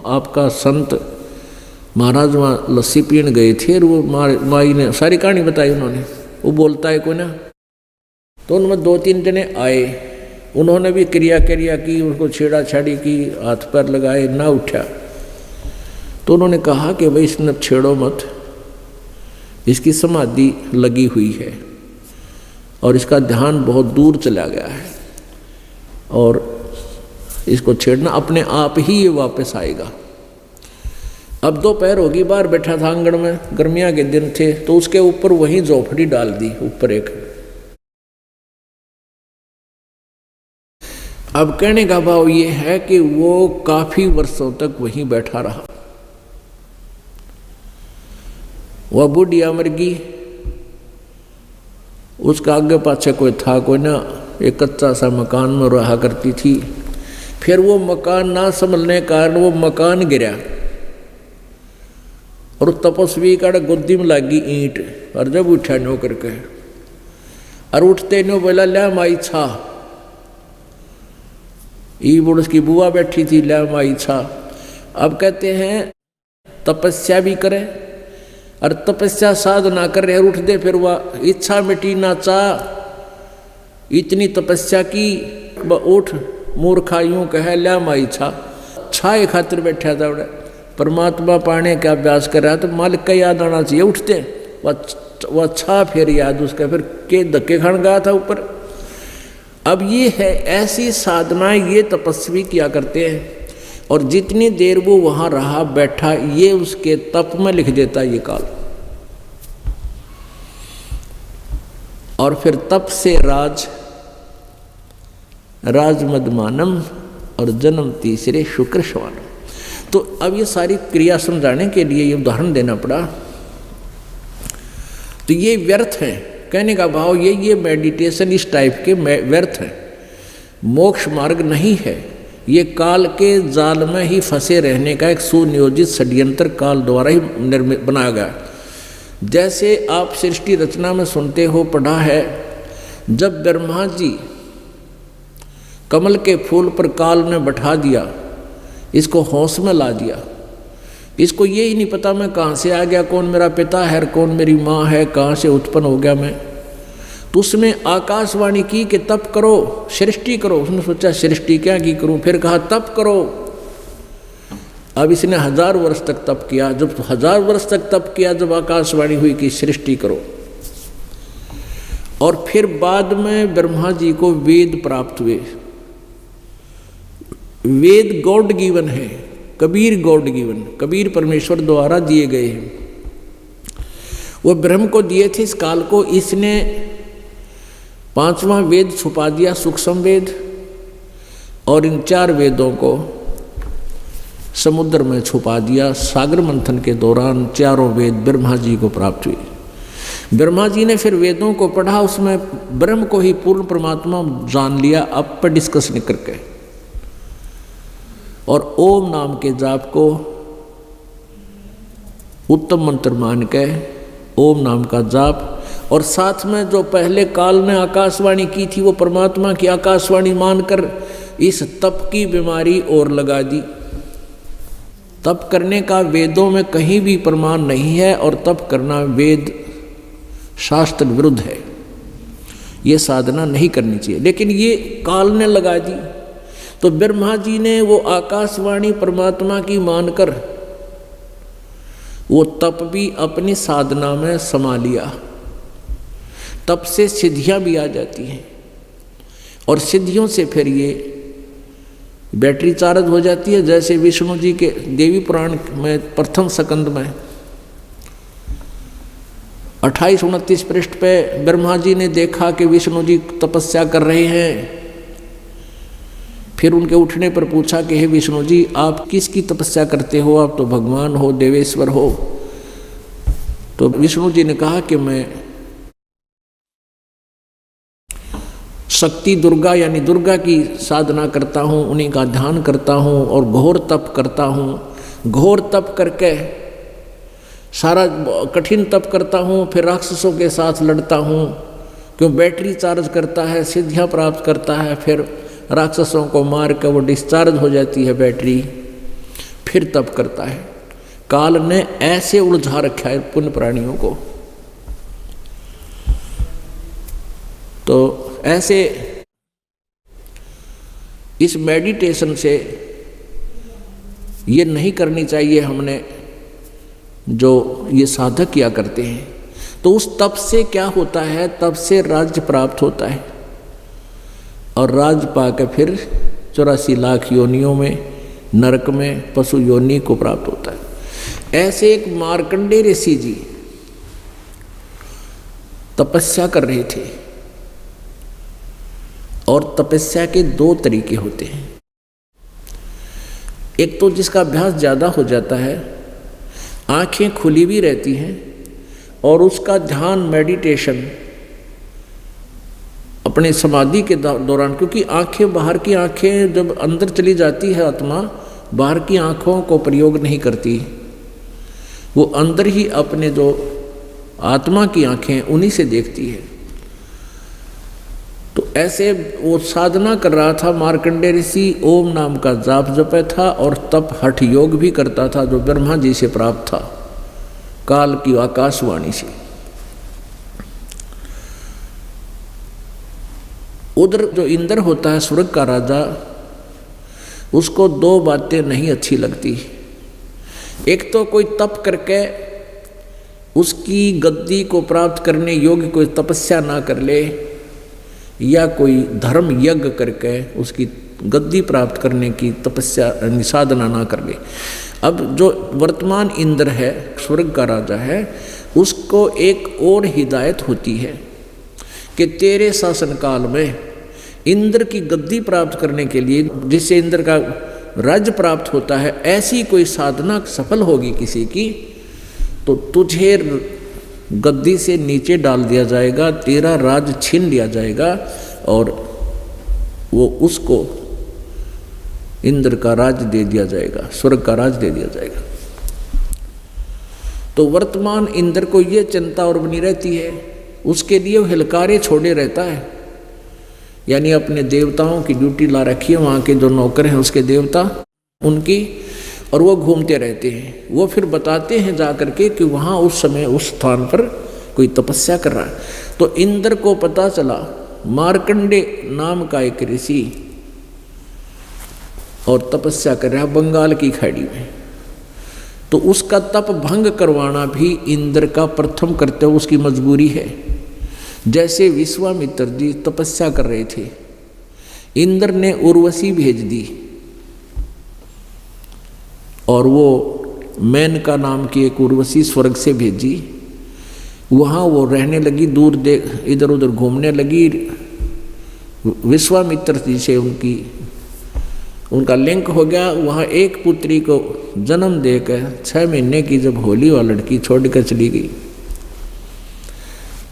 आपका संत महाराज वहाँ लस्सी पीने गए थे, और वो माई ने सारी कहानी बताई उन्होंने, वो बोलता है कोई ना। तो उनमें 2-3 जने आए, उन्होंने भी क्रिया की, उनको छेड़ा छाड़ी की, हाथ पैर लगाए, ना उठा। तो उन्होंने कहा कि भाई इसने छेड़ो मत, इसकी समाधि लगी हुई है और इसका ध्यान बहुत दूर चला गया है, और इसको छेड़ना अपने आप ही ये वापस आएगा। अब दोपहर होगी, बाहर बैठा था आंगन में, गर्मियाँ के दिन थे, तो उसके ऊपर वही झोपड़ी डाल दी ऊपर एक। अब कहने का भाव ये है कि वो काफी वर्षों तक वहीं बैठा रहा। वह बुढ़िया मर गई, उसका आगे पाछे कोई था कोई ना, एक कच्चा सा मकान में रहा करती थी। फिर वो मकान ना संभलने के कारण वो मकान गिरा, और तपस्वी का गोदी में लगी ईंट, और जब उठा नो करके, और उठते नो बोला ले माई छा। ई बुढ़ की बुआ बैठी थी, ले माई छा। अब कहते हैं तपस्या भी करे और तपस्या साधना कर रहे, उठ दे, फिर वह इच्छा मिटी ना चाह, इतनी तपस्या की, उठ मूर्खा यूं कहे ले माई छा। छाए खातिर बैठा था उड़े, परमात्मा पाने का अभ्यास कर रहा, तो मालिक का याद आना चाहिए। उठते वह छा, फिर याद उसका, फिर के धक्के खान गया था ऊपर। अब ये है ऐसी साधना, ये तपस्वी किया करते हैं, और जितनी देर वो वहाँ रहा बैठा, ये उसके तप में लिख देता ये काल। और फिर तप से राज मदमानम, और जन्म तीसरे शुक्र श्वानम। तो अब ये सारी क्रिया समझाने के लिए ये उदाहरण देना पड़ा। तो ये व्यर्थ है, कहने का भाव ये मेडिटेशन इस टाइप के व्यर्थ है, मोक्ष मार्ग नहीं है। ये काल के जाल में ही फंसे रहने का एक सुनियोजित षड्यंत्र काल द्वारा ही निर्मित बनाया गया। जैसे आप सृष्टि रचना में सुनते हो, पढ़ा है, जब ब्रह्मा जी कमल के फूल पर काल ने बैठा दिया, इसको होश में ला दिया, इसको ये ही नहीं पता मैं कहाँ से आ गया, कौन मेरा पिता है, कौन मेरी माँ है, कहाँ से उत्पन्न हो गया मैं। तो उसने आकाशवाणी की कि तप करो, सृष्टि करो। उसने सोचा सृष्टि क्या की करूं, फिर कहा तप करो। अब इसने 1000 वर्ष तक तप किया। जब 1000 वर्ष तक तप किया, जब आकाशवाणी हुई कि सृष्टि करो, और फिर बाद में ब्रह्मा जी को वेद प्राप्त हुए। वेद गॉड गिवन है, कबीर गॉड गिवन, कबीर परमेश्वर द्वारा दिए गए हैं। वो ब्रह्म को दिए थे इस काल को, इसने 5वां वेद छुपा दिया, सूक्ष्म वेद, और इन 4 वेदों को समुद्र में छुपा दिया। सागर मंथन के दौरान 4 वेद ब्रह्मा जी को प्राप्त हुए। ब्रह्मा जी ने फिर वेदों को पढ़ा, उसमें ब्रह्म को ही पूर्ण परमात्मा जान लिया, अब पर डिस्कस नहीं करके, और ओम नाम के जाप को उत्तम मंत्र मान के ओम नाम का जाप, और साथ में जो पहले काल ने आकाशवाणी की थी वो परमात्मा की आकाशवाणी मानकर इस तप की बीमारी और लगा दी। तप करने का वेदों में कहीं भी प्रमाण नहीं है, और तप करना वेद शास्त्र विरुद्ध है, ये साधना नहीं करनी चाहिए, लेकिन ये काल ने लगा दी। तो ब्रह्मा जी ने वो आकाशवाणी परमात्मा की मानकर वो तप भी अपनी साधना में समा लिया। तप से सिद्धियां भी आ जाती हैं, और सिद्धियों से फिर ये बैटरी चार्ज हो जाती है। जैसे विष्णु जी के देवी पुराण में प्रथम स्कंद में 28-29 पृष्ठ पे ब्रह्मा जी ने देखा कि विष्णु जी तपस्या कर रहे हैं। फिर उनके उठने पर पूछा कि हे विष्णु जी, आप किसकी तपस्या करते हो? आप तो भगवान हो, देवेश्वर हो। तो विष्णु जी ने कहा कि मैं शक्ति दुर्गा यानी दुर्गा की साधना करता हूँ, उन्हीं का ध्यान करता हूँ और घोर तप करता हूँ। घोर तप करके सारा कठिन तप करता हूँ, फिर राक्षसों के साथ लड़ता हूँ, क्यों बैटरी चार्ज करता है, सिद्धियाँ प्राप्त करता है, फिर राक्षसों को मार कर वो डिस्चार्ज हो जाती है बैटरी, फिर तप करता है। काल ने ऐसे उलझा रखा है पुण्य प्राणियों को। तो ऐसे इस मेडिटेशन से ये नहीं करनी चाहिए हमने, जो ये साधक किया करते हैं। तो उस तप से क्या होता है? तप से राज्य प्राप्त होता है, और राज्य पाकर फिर 84 लाख योनियों में, नरक में, पशु योनि को प्राप्त होता है। ऐसे एक मार्कंडेय ऋषि जी तपस्या कर रहे थे, और तपस्या के 2 तरीके होते हैं। एक तो जिसका अभ्यास ज़्यादा हो जाता है, आंखें खुली भी रहती हैं और उसका ध्यान मेडिटेशन अपने समाधि के दौरान, क्योंकि आंखें, बाहर की आंखें जब अंदर चली जाती है आत्मा, बाहर की आंखों को प्रयोग नहीं करती, वो अंदर ही अपने जो आत्मा की आंखें उन्हीं से देखती है। तो ऐसे वो साधना कर रहा था मार्कंडेय ऋषि, ओम नाम का जाप जपे था और तप हठ योग भी करता था, जो ब्रह्मा जी से प्राप्त था काल की आकाशवाणी से। उधर जो इंद्र होता है स्वर्ग का राजा, उसको 2 बातें नहीं अच्छी लगती। एक तो कोई तप करके उसकी गद्दी को प्राप्त करने योग्य कोई तपस्या ना कर ले, या कोई धर्म यज्ञ करके उसकी गद्दी प्राप्त करने की तपस्या साधना ना कर ले। अब जो वर्तमान इंद्र है, स्वर्ग का राजा है, उसको एक और हिदायत होती है कि तेरे शासन काल में इंद्र की गद्दी प्राप्त करने के लिए, जिससे इंद्र का राज्य प्राप्त होता है, ऐसी कोई साधना सफल होगी किसी की, तो तुझे गद्दी से नीचे डाल दिया जाएगा, तेरा राज छीन लिया जाएगा और वो उसको इंद्र का राज दे दिया जाएगा, स्वर्ग का राज दे दिया जाएगा। तो वर्तमान इंद्र को ये चिंता और बनी रहती है, उसके लिए वो हिलकारे छोड़े रहता है, यानी अपने देवताओं की ड्यूटी ला रखी है, वहाँ के जो नौकर हैं उसके देवता उनकी, और वो घूमते रहते हैं। वो फिर बताते हैं जा करके कि वहाँ उस समय उस स्थान पर कोई तपस्या कर रहा है। तो इंद्र को पता चला मार्कंडेय नाम का एक ऋषि और तपस्या कर रहा है बंगाल की खाड़ी में, तो उसका तप भंग करवाना भी इंद्र का प्रथम कर्तव्य, उसकी मजबूरी है। जैसे विश्वामित्र जी तपस्या कर रहे थे, इंद्र ने उर्वशी भेज दी और वो मेनका नाम की एक उर्वशी स्वर्ग से भेजी, वहाँ वो रहने लगी, दूर इधर उधर घूमने लगी। विश्वामित्र जी से उनका लिंक हो गया। वहाँ एक पुत्री को जन्म देकर 6 महीने की जब होली वह लड़की छोड़कर चली गई।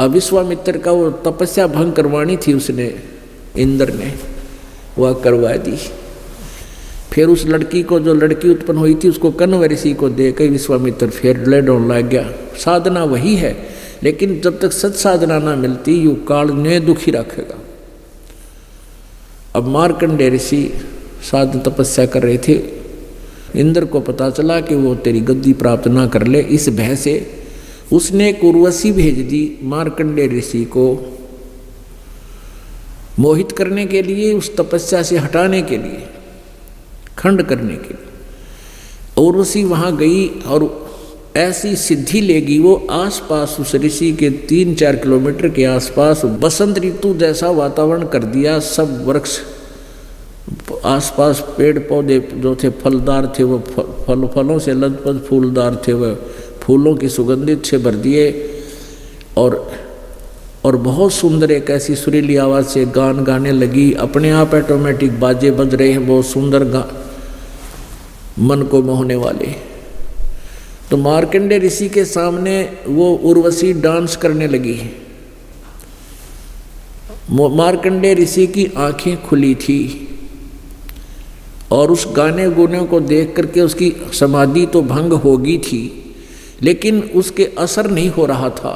अब विश्वामित्र का वो तपस्या भंग करवानी थी, उसने इंद्र ने वह करवा दी। फिर उस लड़की को, जो लड़की उत्पन्न हुई थी, उसको कण्व ऋषि को देकर विश्वामित्र फिर लेडों लग गया। साधना वही है, लेकिन जब तक सत साधना ना मिलती यू काल ने दुखी रखेगा। अब मार्कंडेय ऋषि साधन तपस्या कर रहे थे। इंद्र को पता चला कि वो तेरी गद्दी प्राप्त ना कर ले, इस भय से उसने एक उर्वशी भेज दी मार्कंडेय ऋषि को मोहित करने के लिए, उस तपस्या से हटाने के लिए, खंड करने के लिए। उर्वशी वहाँ गई और ऐसी सिद्धि लेगी वो, आसपास उस ऋषि के 3-4 किलोमीटर के आसपास बसंत ऋतु जैसा वातावरण कर दिया। सब वृक्ष आसपास, पेड़ पौधे जो थे फलदार थे, वो फलों से लदपद फूलदार थे, वह फूलों की सुगंधित से भर दिए। और बहुत सुंदर एक ऐसी सुरीली आवाज़ से गान गाने लगी। अपने आप ऑटोमेटिक बाजे बज रहे हैं, बहुत सुंदर मन को मोहने वाले। तो मार्कंडेय ऋषि के सामने वो उर्वशी डांस करने लगी। मार्कंडेय ऋषि की आंखें खुली थी और उस गाने गुने को देख करके उसकी समाधि तो भंग होगी थी, लेकिन उसके असर नहीं हो रहा था।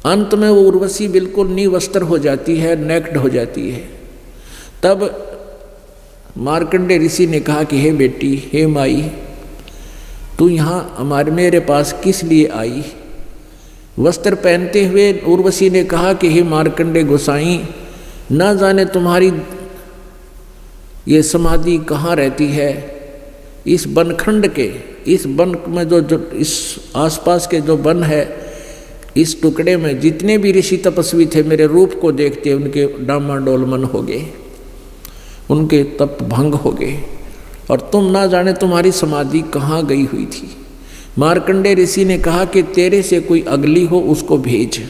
अंत में वो उर्वशी बिल्कुल निवस्त्र हो जाती है, नेक्ड हो जाती है। तब मार्कंडेय ऋषि ने कहा कि हे बेटी, हे माई, तू यहाँ मेरे पास किस लिए आई? वस्त्र पहनते हुए उर्वशी ने कहा कि हे मार्कंडेय गोसाई, ना जाने तुम्हारी ये समाधि कहाँ रहती है। इस बनखंड के, इस वन में जो इस आसपास के जो वन है, इस टुकड़े में जितने भी ऋषि तपस्वी थे, मेरे रूप को देखते उनके डामाडोल मन हो गए, उनके तप भंग हो गए, और तुम ना जाने तुम्हारी समाधि कहाँ गई हुई थी। मार्कंडेय ऋषि ने कहा कि तेरे से कोई अगली हो उसको भेज।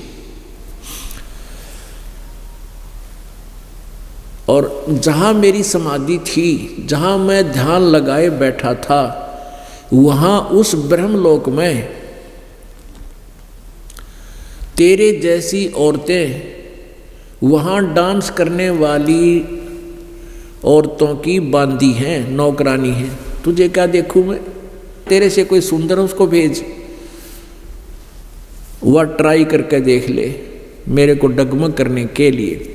और जहाँ मेरी समाधि थी, जहाँ मैं ध्यान लगाए बैठा था, वहाँ उस ब्रह्मलोक में तेरे जैसी औरतें, वहाँ डांस करने वाली औरतों की बांदी हैं, नौकरानी हैं। तुझे क्या देखूं मैं? तेरे से कोई सुंदर उसको भेज, वह ट्राई करके देख ले मेरे को डगमग करने के लिए।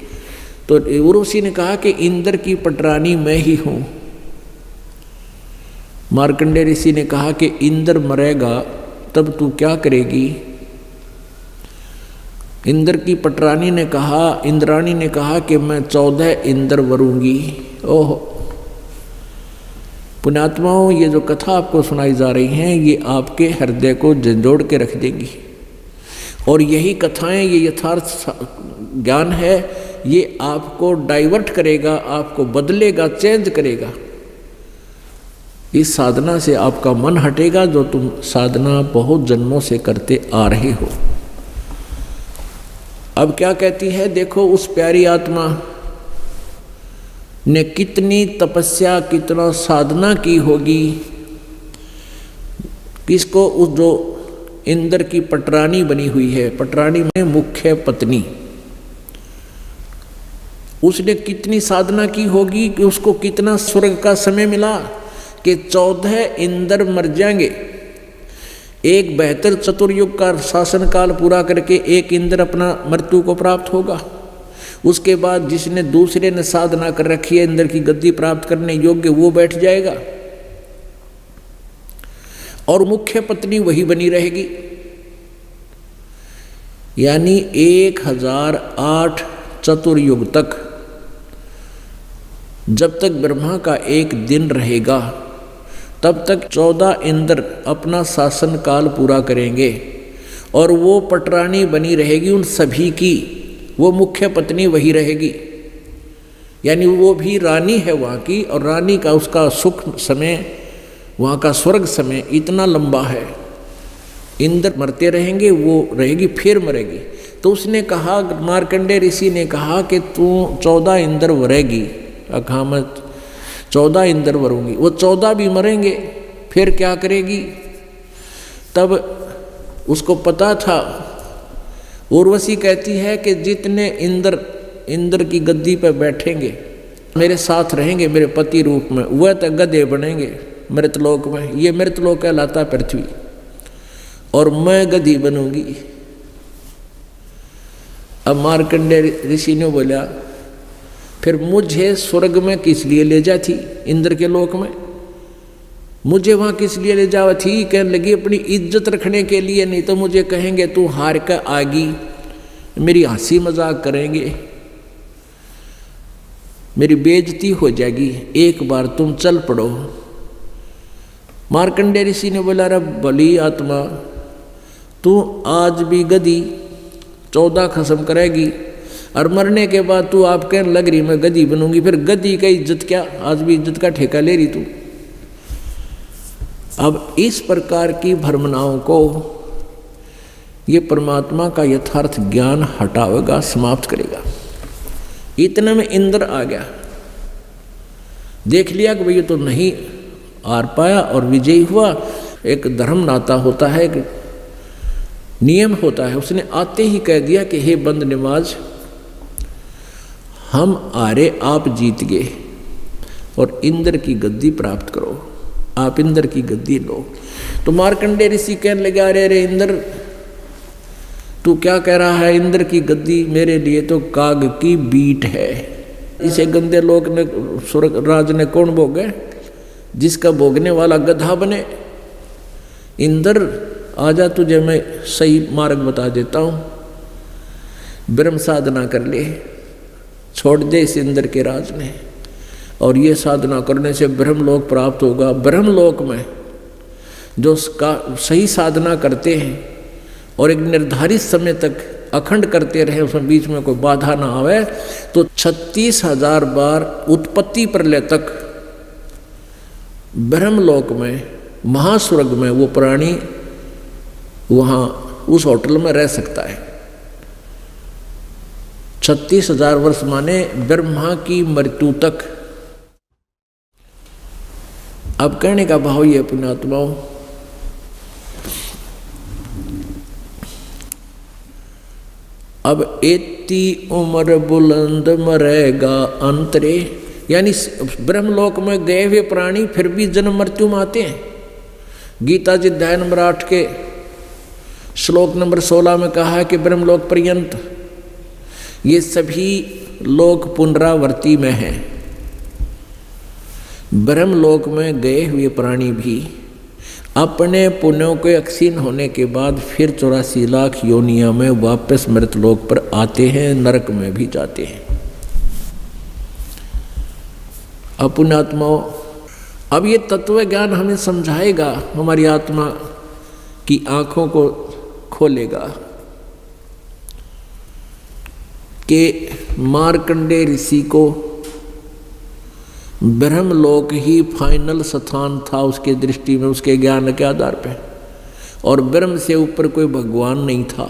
तो उर्वशी ने कहा कि इंद्र की पटरानी मैं ही हूं। मार्कंडेय ऋषि ने कहा कि इंद्र मरेगा तब तू क्या करेगी? इंद्र की पटरानी ने कहा, इंद्राणी ने कहा कि मैं 14 इंद्र वरूंगी। ओह पुण्यात्माओं, ये जो कथा आपको सुनाई जा रही हैं, ये आपके हृदय को झंझोड़ के रख देंगी। और यही कथाएं, ये यथार्थ ज्ञान है, ये आपको डाइवर्ट करेगा, आपको बदलेगा, चेंज करेगा। इस साधना से आपका मन हटेगा, जो तुम साधना बहुत जन्मों से करते आ रहे हो। अब क्या कहती है देखो, उस प्यारी आत्मा ने कितनी तपस्या, कितना साधना की होगी। किसको? उस जो इंद्र की पटरानी बनी हुई है, पटरानी में मुख्य पत्नी, उसने कितनी साधना की होगी कि उसको कितना स्वर्ग का समय मिला कि 14 इंद्र मर जाएंगे। एक 72 चतुर्युग का शासन काल पूरा करके एक इंद्र अपना मृत्यु को प्राप्त होगा। उसके बाद जिसने दूसरे ने साधना कर रखी है इंद्र की गद्दी प्राप्त करने योग्य, वो बैठ जाएगा और मुख्य पत्नी वही बनी रहेगी। यानी 1008 चतुर्युग तक, जब तक ब्रह्मा का एक दिन रहेगा, तब तक 14 इंद्र अपना शासन काल पूरा करेंगे और वो पटरानी बनी रहेगी उन सभी की। वो मुख्य पत्नी वही रहेगी, यानी वो भी रानी है वहाँ की, और रानी का उसका सुख समय, वहाँ का स्वर्ग समय इतना लंबा है। इंद्र मरते रहेंगे, वो रहेगी फिर मरेगी। तो उसने कहा, मार्कंडेय ऋषि ने कहा कि तू 14 इंद्र वरेगी। कहा मैं 14 इंद्र वरूंगी। वो 14 भी मरेंगे, फिर क्या करेगी? तब उसको पता था। उर्वशी कहती है कि जितने इंद्र की गद्दी पर बैठेंगे, मेरे साथ रहेंगे मेरे पति रूप में, वह तो गधे बनेंगे मृतलोक में। ये मृतलोक कहलाता पृथ्वी, और मैं गधी बनूंगी। अब मार्कंडेय ऋषि ने बोला, फिर मुझे स्वर्ग में किस लिए ले जा थी, इंद्र के लोक में मुझे वहां किस लिए ले जावा थी? कहने लगी अपनी इज्जत रखने के लिए, नहीं तो मुझे कहेंगे तू हार कर आगी, मेरी हंसी मजाक करेंगे, मेरी बेइज्जती हो जाएगी, एक बार तुम चल पड़ो। मार्कंडेय ऋषि ने बोला, रे भली आत्मा, तू आज भी गधी 14 खत्म करेगी और मरने के बाद तू आप कहने लग रही मैं गधी बनूंगी, फिर गधी का इज्जत क्या? आज भी इज्जत का ठेका ले रही तू। अब इस प्रकार की भ्रमणाओं को ये परमात्मा का यथार्थ ज्ञान हटावेगा, समाप्त करेगा। इतने में इंद्र आ गया, देख लिया कि भाई ये तो नहीं हार पाया और विजयी हुआ। एक धर्म नाता होता है, एक नियम होता है, उसने आते ही कह दिया कि हे बंद नमाज, हम हारे आप जीत गए और इंद्र की गद्दी प्राप्त करो, आप इंद्र की गद्दी लो। तो मार्कंडेय ऋषि कहने लगे, अरे रे इंद्र तू क्या कह रहा है? इंद्र की गद्दी मेरे लिए तो काग की बीट है। इसे गंदे लोग ने, स्वर्ग राज ने कौन भोगे? जिसका भोगने वाला गधा बने। इंद्र आजा, तुझे मैं सही मार्ग बता देता हूँ, ब्रह्म साधना कर ले, छोड़ दे इस इंद्र के राज ने, और ये साधना करने से ब्रह्मलोक प्राप्त होगा। ब्रह्मलोक में जो सही साधना करते हैं और एक निर्धारित समय तक अखंड करते रहे, उसमें बीच में कोई बाधा ना आवे, तो 36,000 बार उत्पत्ति प्रलय तक ब्रह्मलोक में, महास्वर्ग में वो प्राणी वहाँ उस होटल में रह सकता है। 36,000 वर्ष माने ब्रह्मा की मृत्यु तक। अब कहने का भाव ये पुण्यात्माओं, अब एती उम्र बुलंद मरेगा अंतरे, यानी ब्रह्मलोक में गए हुए प्राणी फिर भी जन्म मृत्यु में आते हैं। गीता जी अध्याय नंबर 8 के श्लोक नंबर 16 में कहा है कि ब्रह्मलोक पर्यंत ये सभी लोग पुनरावर्ती में हैं। ब्रह्मलोक में गए हुए प्राणी भी अपने पुण्यों के अक्षीण होने के बाद फिर 84 लाख योनिया में वापस मृतलोक पर आते हैं, नरक में भी जाते हैं। पुण्यात्माओं, अब ये तत्व ज्ञान हमें समझाएगा, हमारी आत्मा की आंखों को खोलेगा कि मार्कंडेय ऋषि को ब्रह्मलोक ही फाइनल स्थान था उसके दृष्टि में, उसके ज्ञान के आधार पे, और ब्रह्म से ऊपर कोई भगवान नहीं था,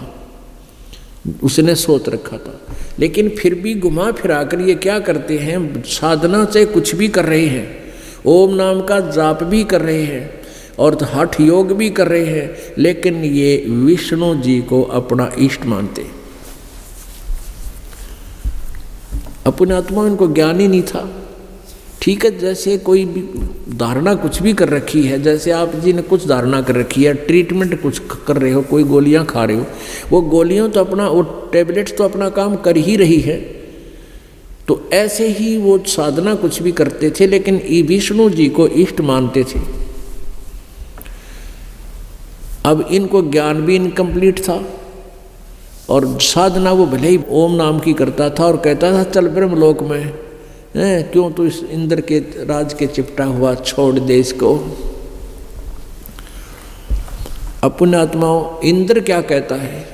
उसने सोच रखा था। लेकिन फिर भी घुमा फिरा कर ये क्या करते हैं, साधना से कुछ भी कर रहे हैं, ओम नाम का जाप भी कर रहे हैं और हठ योग भी कर रहे हैं, लेकिन ये विष्णु जी को अपना इष्ट मानते हैं। अपने आत्मा इनको ज्ञान ही नहीं था। ठीक है, जैसे कोई भी धारणा कुछ भी कर रखी है, जैसे आप जी ने कुछ धारणा कर रखी है, ट्रीटमेंट कुछ कर रहे हो, कोई गोलियां खा रहे हो, वो गोलियां तो अपना, वो टैबलेट्स तो अपना काम कर ही रही है, तो ऐसे ही वो साधना कुछ भी करते थे, लेकिन विष्णु जी को इष्ट मानते थे। अब इनको ज्ञान भी इनकम्प्लीट था और साधना वो भले ही ओम नाम की करता था और कहता था चल ब्रह्मलोक में, क्यों तो इस इंद्र के राज के चिपटा हुआ, छोड़ दे इसको। अपने आत्माओं, इंद्र क्या कहता है?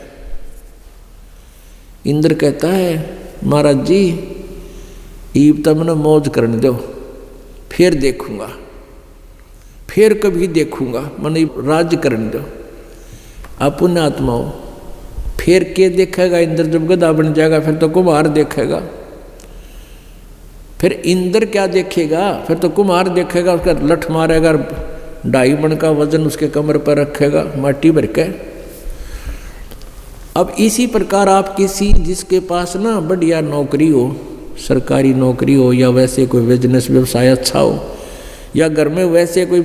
इंद्र कहता है महाराज जी ईब तब न मौज करने दो, फिर देखूंगा, फिर कभी देखूंगा, मन राज्य करने दो। अपने आत्माओं, फिर के देखेगा इंद्र? जब गधा बन जाएगा फिर तो कुम्हार देखेगा। फिर इंद्र क्या देखेगा? फिर तो कुम्हार देखेगा, उसका लठ मारेगा, 2.5 मन का वजन उसके कमर पर रखेगा माटी भर के। अब इसी प्रकार आप किसी जिसके पास ना बढ़िया नौकरी हो, सरकारी नौकरी हो या वैसे कोई बिजनेस व्यवसाय अच्छा हो, या घर में वैसे कोई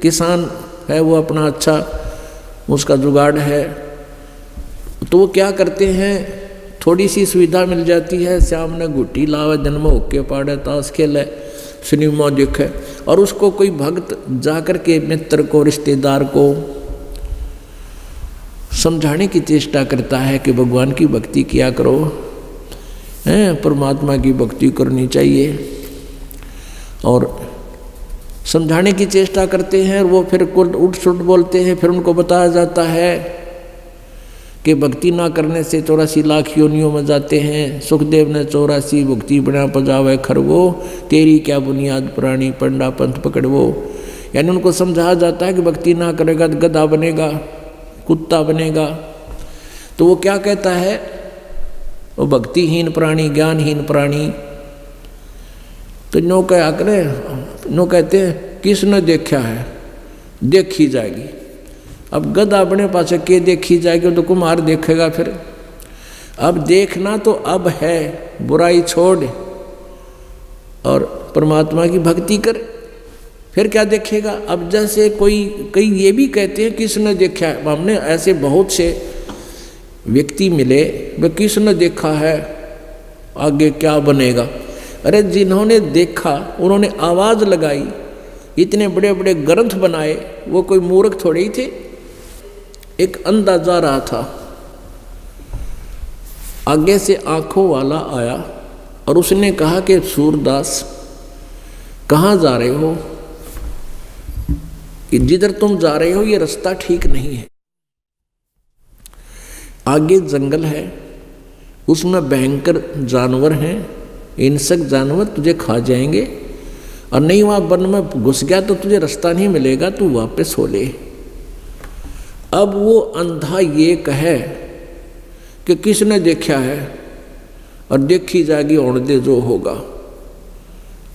किसान है वो अपना अच्छा उसका जुगाड़ है, तो वो क्या करते हैं, थोड़ी सी सुविधा मिल जाती है, शाम ने गुट्टी लावे, दिन में होके पाड़े, ताश खेले, सिनेमा देखे, और उसको कोई भक्त जाकर के मित्र को रिश्तेदार को समझाने की चेष्टा करता है कि भगवान की भक्ति किया करो, परमात्मा की भक्ति करनी चाहिए, और समझाने की चेष्टा करते हैं। और वो फिर उठ सुट बोलते हैं। फिर उनको बताया जाता है कि भक्ति ना करने से 84 लाख योनियों में जाते हैं। सुखदेव ने 84 भुक्ति बना पजावे खरवो, तेरी क्या बुनियाद प्राणी पंडा पंथ पकड़वो। यानी उनको समझाया जाता है कि भक्ति ना करेगा तो गधा बनेगा, कुत्ता बनेगा। तो वो क्या कहता है, वो भक्तिहीन प्राणी, ज्ञानहीन प्राणी। तो नो क्या करें, नो कहते हैं किसने देखा है, देखी जाएगी। अब गधा अपने पास के देखी जाएगी, तो कुम्हार देखेगा। फिर अब देखना तो अब है, बुराई छोड़ और परमात्मा की भक्ति कर, फिर क्या देखेगा। अब जैसे कई ये भी कहते हैं किसने देखा है, हमने ऐसे बहुत से व्यक्ति मिले, वे किसने देखा है, आगे क्या बनेगा। अरे जिन्होंने देखा उन्होंने आवाज़ लगाई, इतने बड़े बड़े ग्रंथ बनाए, वो कोई मूर्ख थोड़े ही थे। एक अंधा जा रहा था, आगे से आंखों वाला आया और उसने कहा कि सूरदास कहाँ जा रहे हो, जिधर तुम जा रहे हो ये रास्ता ठीक नहीं है, आगे जंगल है, उसमें भयंकर जानवर हैं, हिंसक जानवर तुझे खा जाएंगे, और नहीं वहाँ वन में घुस गया तो तुझे रास्ता नहीं मिलेगा, तू वापस हो ले। अब वो अंधा ये कहे कि किसने देखा है, और देखी जाएगी होने दे जो होगा।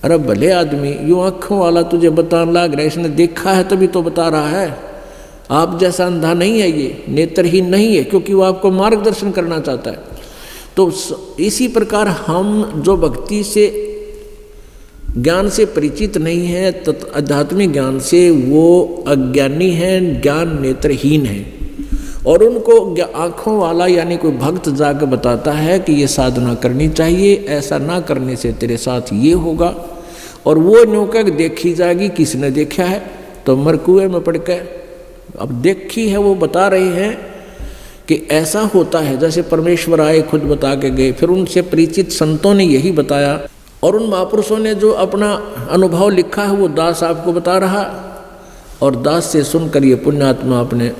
अरे भले आदमी, यूँ आँखों वाला तुझे बताने लग रहा है, इसने देखा है तभी तो बता रहा है। आप जैसा अंधा नहीं है, ये नेत्रहीन नहीं है, क्योंकि वो आपको मार्गदर्शन करना चाहता है। तो इसी प्रकार हम जो भक्ति से ज्ञान से परिचित नहीं है, आध्यात्मिक ज्ञान से, वो अज्ञानी हैं, ज्ञान नेत्रहीन है। और उनको आँखों वाला यानी कोई भक्त जाकर बताता है कि ये साधना करनी चाहिए, ऐसा ना करने से तेरे साथ ये होगा, और वो न्यों देखी जाएगी किसने देखा है, तो मर कुएं में पड़ के। अब देखी है वो बता रहे हैं कि ऐसा होता है, जैसे परमेश्वर आए खुद बता के गए, फिर उनसे परिचित संतों ने यही बताया, और उन महापुरुषों ने जो अपना अनुभव लिखा है वो दास आपको बता रहा, और दास से सुनकर ये पुण्यात्मा अपने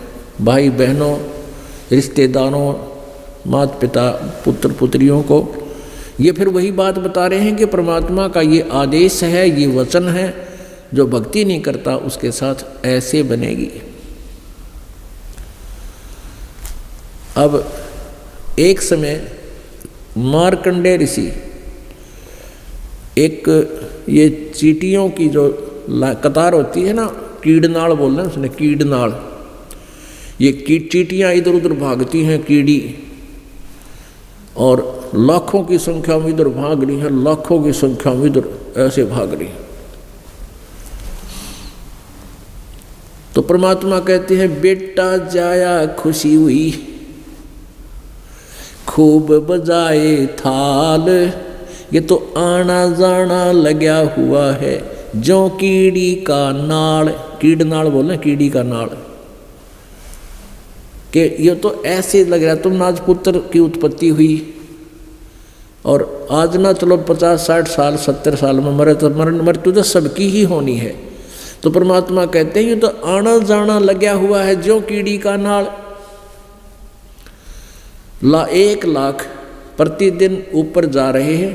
भाई बहनों, रिश्तेदारों, माता पिता, पुत्र पुत्रियों को ये फिर वही बात बता रहे हैं कि परमात्मा का ये आदेश है, ये वचन है, जो भक्ति नहीं करता उसके साथ ऐसे बनेगी। अब एक समय मार्कंडेय ऋषि, एक ये चींटियों की जो कतार होती है ना, कीड़नाड़ बोल रहे हैं उसने, कीड़नाड़, ये चींटियाँ इधर उधर भागती हैं, कीड़ी, और लाखों की संख्या में इधर भाग रही हैं, लाखों की संख्या में इधर ऐसे भाग रही हैं। तो परमात्मा कहते हैं, बेटा जाया खुशी हुई, खूब बजाए थाल, ये तो आना जाना लगा हुआ है, जो कीड़ी का नाड़, कीड़नाड़ बोले, कीड़ी का नाड़, कि ये तो ऐसे लग रहा है तुम आज पुत्र की उत्पत्ति हुई, और आज ना चलो 50 60 साल 70 साल में मरे तो मृत्यु तो सबकी ही होनी है। तो परमात्मा कहते हैं ये तो आना जाना लगा हुआ है, जो कीड़ी का नाड़। 1 लाख प्रतिदिन ऊपर जा रहे हैं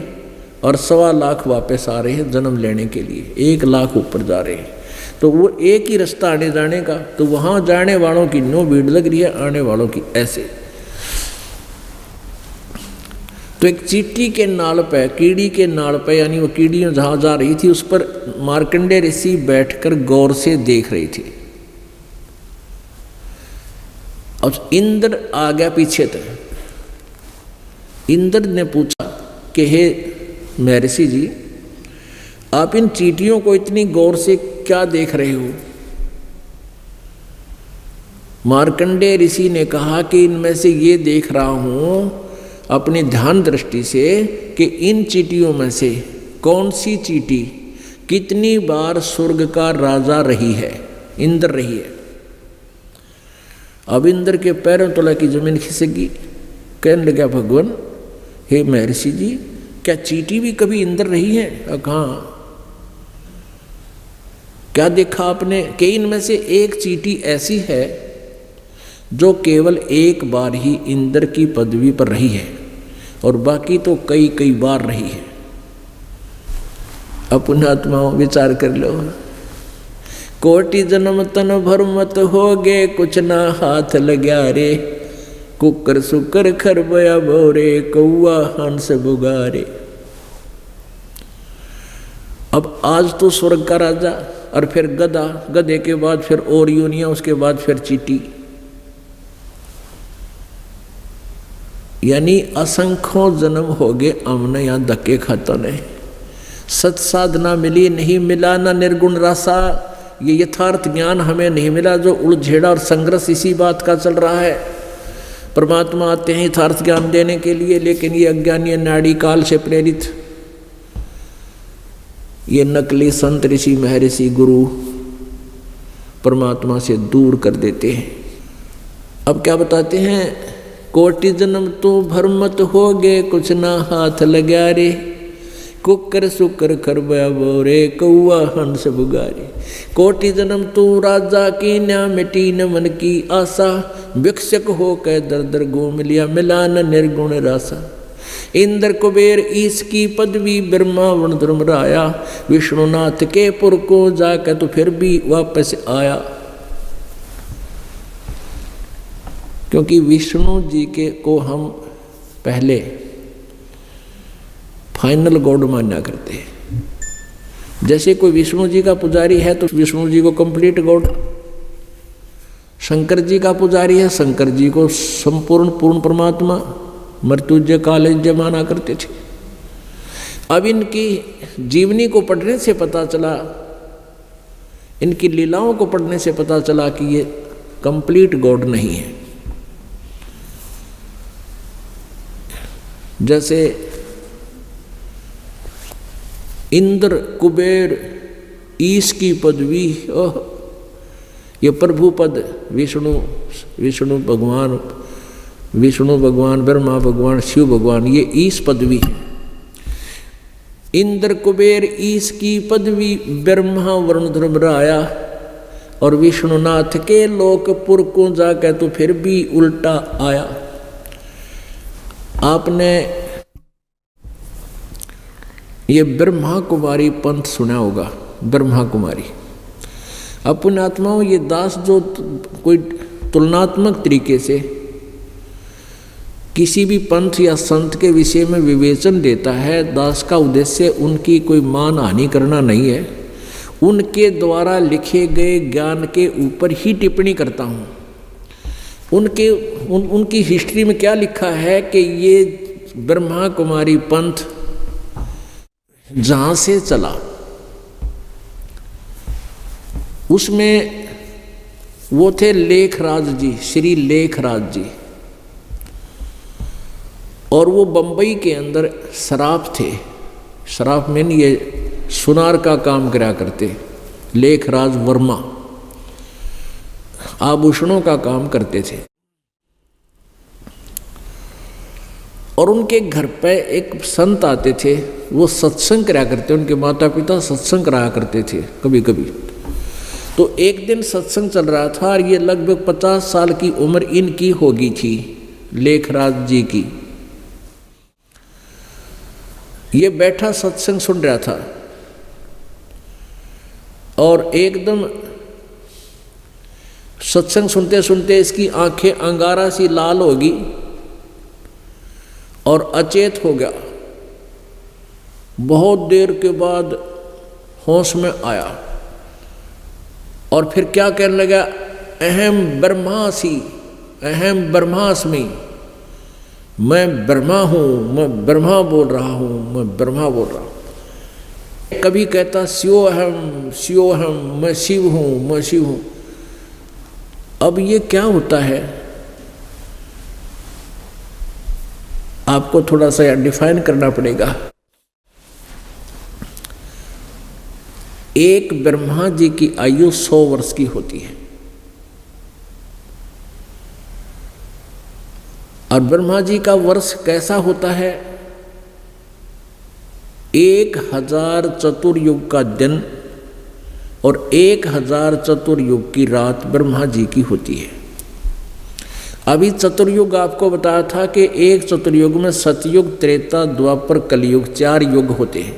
और 1.25 लाख वापस आ रहे हैं जन्म लेने के लिए, 1 लाख ऊपर जा रहे हैं। तो वो एक ही रास्ता आने जाने का, तो वहाँ जाने वालों की नो भीड़ लग रही है, आने वालों की ऐसे। तो एक चींटी के नाल पे, कीड़ी के नाल पे, यानी वो कीड़ियाँ जहाँ जा रही थी उस पर मार्कंडेय ऋषि बैठकर गौर से देख रही थी। अब इंद्र आ गया पीछे तक। इंद्र ने पूछा कि हे महर्षि जी, आप इन चींटियों को इतनी गौर से क्या देख रहे हो? मार्कंडेय ऋषि ने कहा कि इनमें से ये देख रहा हूं अपनी ध्यान दृष्टि से कि इन चींटियों में से कौन सी चींटी कितनी बार स्वर्ग का राजा रही है, इंद्र रही है। अब इंद्र के पैरों तले की जमीन खिसकी, कहने लगा भगवान, हे महर्षि जी, क्या चींटी भी कभी इंद्र रही है? कहाँ? क्या देखा आपने कि इनमें से एक चींटी ऐसी है जो केवल एक बार ही इंद्र की पदवी पर रही है और बाकी तो कई कई बार रही है। अपने आत्माओं विचार कर लो। कोटि जन्म तन भर मत होगे, कुछ ना हाथ लग्या रे, कुकर सुकर खरबया भोरे, कौआ हंस बुगारे। अब आज तो स्वर्ग का राजा, और फिर गधा, गधे के बाद फिर और योनिया, उसके बाद फिर चींटी, यानी असंख्यों जन्म हो गए हमने यहाँ धक्के खाता नहीं। सत साधना मिली नहीं, मिला ना निर्गुण रासा। ये यथार्थ ज्ञान हमें नहीं मिला, जो उलझेड़ा और संघर्ष इसी बात का चल रहा है। परमात्मा आते हैं यथार्थ ज्ञान देने के लिए, लेकिन ये अज्ञानी नाड़ी काल से प्रेरित, ये नकली संत ऋषि महर्षि गुरु परमात्मा से दूर कर देते हैं। अब क्या बताते हैं? कोटि जन्म तो भर मत होगे, कुछ ना हाथ लग्या रे, कुकर सुकर खरबया बोरे, कौआ हंस बुगारे। कोटि जन्म तो राजा की न्या, मिटी न मन की आशा, भिक्षक हो के दर दर घूम लिया, मिला न निर्गुण रासा। इंद्र कुबेर ईश की पदवी, ब्रह्मा वर्ण धर्म राया, विष्णुनाथ के पुर को जाकर तो फिर भी वापस आया। क्योंकि विष्णु जी के को हम पहले फाइनल गॉड माना करते हैं। जैसे कोई विष्णु जी का पुजारी है तो विष्णु जी को कंप्लीट गॉड, शंकर जी का पुजारी है, शंकर जी को संपूर्ण पूर्ण परमात्मा, मृत्युंजय कालंजय माना करते थे। अब इनकी जीवनी को पढ़ने से पता चला, इनकी लीलाओं को पढ़ने से पता चला कि ये कंप्लीट गॉड नहीं है। जैसे इंद्र कुबेर ईश की पदवी, ये प्रभु पद विष्णु भगवान ब्रह्मा भगवान शिव भगवान, ये ईश पदवी है। इंद्र कुबेर ईश की पदवी, ब्रह्मा वरुण धर्म राया, और विष्णुनाथ के लोकपुर को जाकर तो फिर भी उल्टा आया। आपने ये ब्रह्मा कुमारी पंथ सुना होगा, ब्रह्मा कुमारी। अपने आत्माओं, ये दास जो कोई तुलनात्मक तरीके से किसी भी पंथ या संत के विषय में विवेचन देता है, दास का उद्देश्य उनकी कोई मान हानि करना नहीं है, उनके द्वारा लिखे गए ज्ञान के ऊपर ही टिप्पणी करता हूँ। उनकी हिस्ट्री में क्या लिखा है कि ये ब्रह्मा कुमारी पंथ जहाँ से चला उसमें वो थे लेखराज जी, श्री लेखराज जी, और वो बंबई के अंदर शराफ थे। शराफ में ये सुनार का काम करा करते, लेखराज वर्मा आभूषणों का काम करते थे। और उनके घर पे एक संत आते थे, वो सत्संग करा करते, उनके माता पिता सत्संग कराया करते थे कभी कभी। तो एक दिन सत्संग चल रहा था और ये लगभग 50 साल की उम्र इनकी होगी थी, लेखराज जी की। ये बैठा सत्संग सुन रहा था और एकदम सत्संग सुनते सुनते इसकी आंखें अंगारा सी लाल होगी और अचेत हो गया। बहुत देर के बाद होश में आया और फिर क्या कहने लगा, अहम ब्रह्मासी, अहम ब्रह्मास्मि, मैं ब्रह्मा हूँ, मैं ब्रह्मा बोल रहा हूँ, मैं ब्रह्मा बोल रहा हूँ। कभी कहता शिवोहम शिवोहम, मैं शिव हूँ, मैं शिव हूँ। अब ये क्या होता है, आपको थोड़ा सा डिफाइन करना पड़ेगा। एक ब्रह्मा जी की आयु 100 वर्ष की होती है, और ब्रह्मा जी का वर्ष कैसा होता है, 1000 चतुर्युग का दिन और 1000 चतुर्युग की रात ब्रह्मा जी की होती है। अभी चतुर्युग आपको बताया था कि एक चतुर्युग में सतयुग, त्रेता, द्वापर, कलयुग 4 युग होते हैं।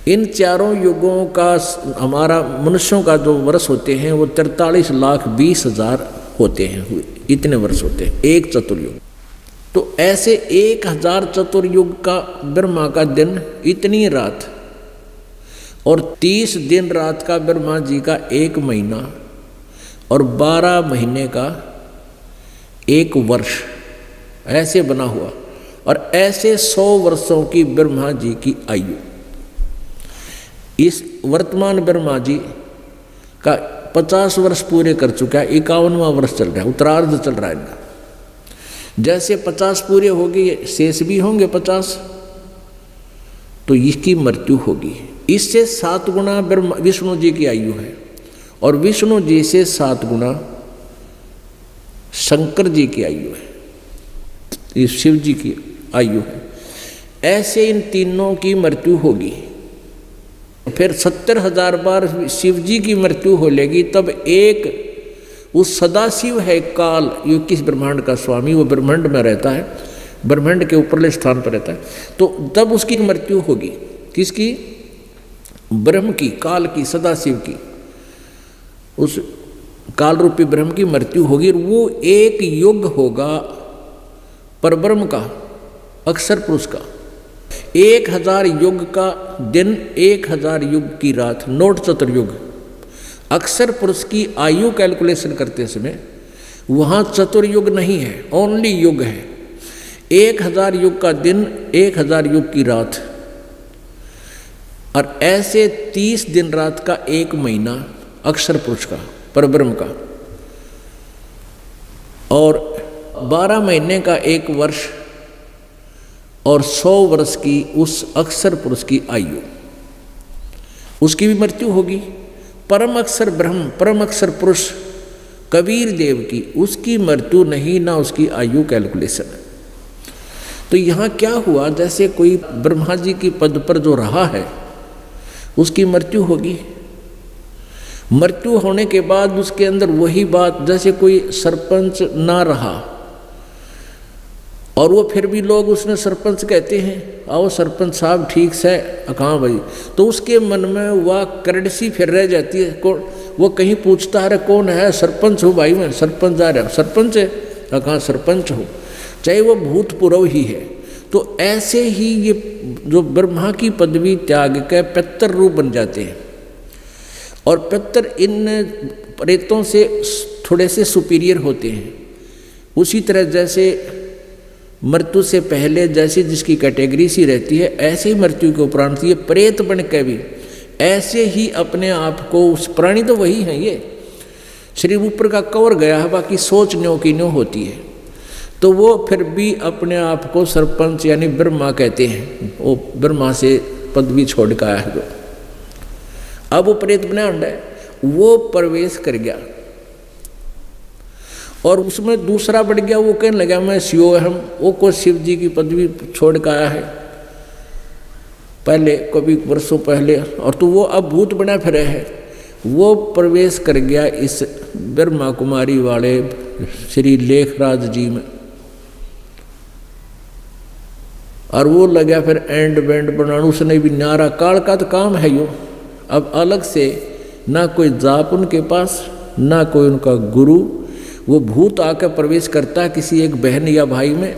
इन चारों युगों का हमारा मनुष्यों का जो वर्ष होते हैं वो 43,20,000 होते हैं, इतने वर्ष होते हैं एक चतुर्युग। तो ऐसे 1000 चतुर्युग का ब्रह्मा का दिन, इतनी रात, और 30 दिन रात का ब्रह्मा जी का 1 महीना, और 12 महीने का 1 वर्ष, ऐसे बना हुआ। और ऐसे 100 वर्षों की ब्रह्मा जी की आयु। इस वर्तमान ब्रह्मा जी का 50 वर्ष पूरे कर चुका है, 51वां वर्ष चल रहा है, उत्तरार्ध चल रहा है इनका। जैसे 50 पूरे हो गए, शेष भी होंगे 50, तो इसकी मृत्यु होगी। इससे 7 गुना विष्णु जी की आयु है, और विष्णु जी से 7 गुना शंकर जी की आयु है, ये शिव जी की आयु है। ऐसे इन तीनों की मृत्यु होगी। फिर 70,000 बार शिव जी की मृत्यु हो लेगी, तब एक उस सदाशिव है काल, ये किस ब्रह्मांड का स्वामी, वो ब्रह्मांड में रहता है, ब्रह्मांड के ऊपरले स्थान पर रहता है, तो तब उसकी मृत्यु होगी। किसकी? ब्रह्म की, काल की, सदाशिव की। उस काल रूपी ब्रह्म की मृत्यु होगी। वो एक युग होगा परब्रह्म का, अक्षर पुरुष का। 1000 युग का दिन, 1000 युग की रात, नोट चतुर्युग। अक्षर पुरुष की आयु कैलकुलेशन करते समय वहाँ चतुर्युग नहीं है, ओनली युग है। 1000 युग का दिन, 1000 युग की रात, और ऐसे 30 दिन रात का 1 महीना अक्षर पुरुष का, परब्रह्म का, और 12 महीने का 1 वर्ष, और 100 वर्ष की उस अक्षर पुरुष की आयु, उसकी भी मृत्यु होगी। परम अक्षर ब्रह्म, परम अक्षर पुरुष कबीर देव की, उसकी मृत्यु नहीं, ना उसकी आयु कैलकुलेशन है। तो यहाँ क्या हुआ, जैसे कोई ब्रह्मा जी की पद पर जो रहा है उसकी मृत्यु होगी। मृत्यु होने के बाद उसके अंदर वही बात, जैसे कोई सरपंच ना रहा और वो फिर भी लोग उसने सरपंच कहते हैं, आओ सरपंच साहब ठीक से, कहाँ भाई, तो उसके मन में वह करड़सी फिर रह जाती है। कौन वो, कहीं पूछता है कौन है, सरपंच हो भाई, मैं सरपंच आ रहा, सरपंच है, कहाँ सरपंच हो, चाहे वो भूतपूर्व ही है। तो ऐसे ही ये जो ब्रह्मा की पदवी त्याग के पितर रूप बन जाते हैं, और पितर इन प्रेतों से थोड़े से सुपीरियर होते हैं। उसी तरह जैसे मृत्यु से पहले जैसे जिसकी कैटेगरी सी रहती है, ऐसे ही मृत्यु के उपरांत ये प्रेत बन के भी ऐसे ही अपने आप को, उस प्राणी तो वही है, ये शरीर ऊपर का कवर गया है, बाकी सोच न्यों की न्यों होती है। तो वो फिर भी अपने आप को सरपंच यानी ब्रह्मा कहते हैं। वो ब्रह्मा से पदवी छोड़ के आया है, जो अब वो प्रेत बना है, वो प्रवेश कर गया और उसमें दूसरा बढ़ गया। वो कहने लगा मैं शिवोहम, वो को शिव जी की पदवी छोड़ के आया है पहले, कभी वर्षों पहले, और तो वो अब भूत बना फिरे है। वो प्रवेश कर गया इस ब्रह्मा कुमारी वाले श्री लेखराज जी में, और वो लगा फिर एंड बैंड बनाना। उसने भी न्यारा काल का तो काम है यो। अब अलग से ना कोई जाप उनके पास, ना कोई उनका गुरु। वो भूत आकर प्रवेश करता है किसी एक बहन या भाई में,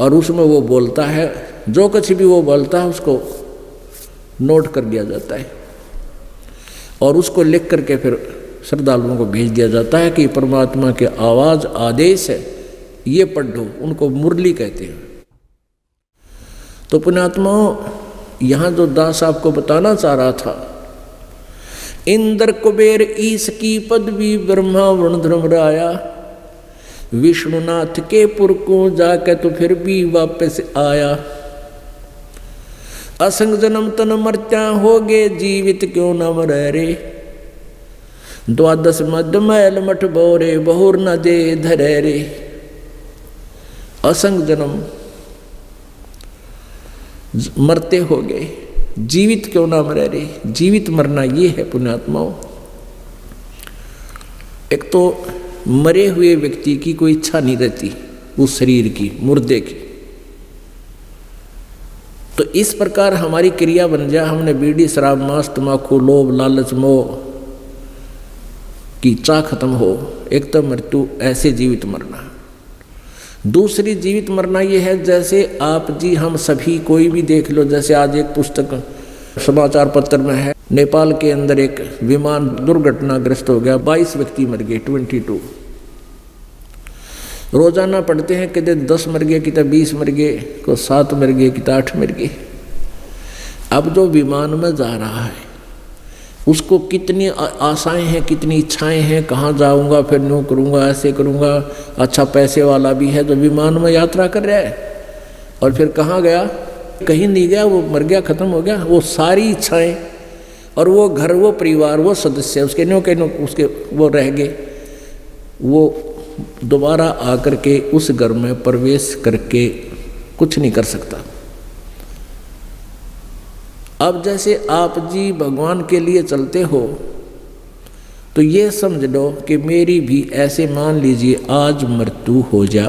और उसमें वो बोलता है, जो कुछ भी वो बोलता है उसको नोट कर दिया जाता है, और उसको लिख करके फिर श्रद्धालुओं को भेज दिया जाता है कि परमात्मा के आवाज़ आदेश है, ये पढ़ लो, उनको मुरली कहते हैं। तो पुण्यात्माओं, यहाँ जो दास आपको बताना चाह रहा था, इंद्र कुबेर ईश की पदवी ब्रह्मा वरुण धर्मराया, विष्णुनाथ के पुर को जाके तो फिर भी वापस आया। असंग जन्म तन मर्त्या हो गे, जीवित क्यों न मरे रे, द्वादश मध्य मैल मठ बोरे, बहुर न दे धरे रे। असंग जन्म मरते हो गए, जीवित क्यों ना मरे रे। जीवित मरना ये है पुण्यात्माओं। एक तो मरे हुए व्यक्ति की कोई इच्छा नहीं रहती उस शरीर की, मुर्दे की। तो इस प्रकार हमारी क्रिया बन जाए, हमने बीड़ी शराब मांस तम्बाकू लोभ लालच मोह की चाह खत्म हो, एक तो मृत्यु, ऐसे जीवित मरना। दूसरी जीवित मरना ये है, जैसे आप जी हम सभी कोई भी देख लो, जैसे आज एक पुस्तक समाचार पत्र में है, नेपाल के अंदर एक विमान दुर्घटनाग्रस्त हो गया, 22 व्यक्ति मर गए, 22। रोजाना पढ़ते हैं कि 10 मर गए, कितना 20 मर गए, को 7 मर गए, कितना 8 मर गए। अब जो विमान में जा रहा है उसको कितनी आशाएं हैं, कितनी इच्छाएं हैं, कहाँ जाऊंगा, फिर यूँ करूँगा, ऐसे करूँगा, अच्छा पैसे वाला भी है जो विमान में यात्रा कर रहा है, और फिर कहाँ गया, कहीं नहीं गया, वो मर गया, खत्म हो गया। वो सारी इच्छाएं और वो घर, वो परिवार, वो सदस्य उसके न्यों के न्यों उसके वो रह गए। वो दोबारा आकर के उस घर में प्रवेश करके कुछ नहीं कर सकता। अब जैसे आप जी भगवान के लिए चलते हो तो ये समझ लो कि मेरी भी ऐसे, मान लीजिए आज मृत्यु हो जा,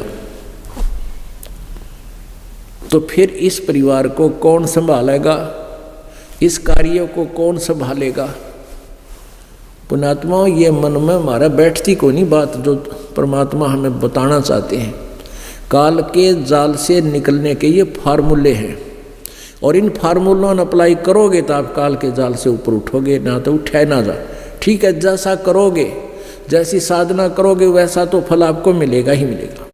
तो फिर इस परिवार को कौन संभालेगा, इस कार्य को कौन संभालेगा। पुण्यात्माओं, ये मन में हमारा बैठती को नहीं बात जो परमात्मा हमें बताना चाहते हैं। काल के जाल से निकलने के ये फार्मूले हैं, और इन फार्मूलों ने अप्लाई करोगे तो आप काल के जाल से ऊपर उठोगे, ना तो उठे ना जा। ठीक है, जैसा करोगे, जैसी साधना करोगे वैसा तो फल आपको मिलेगा ही मिलेगा।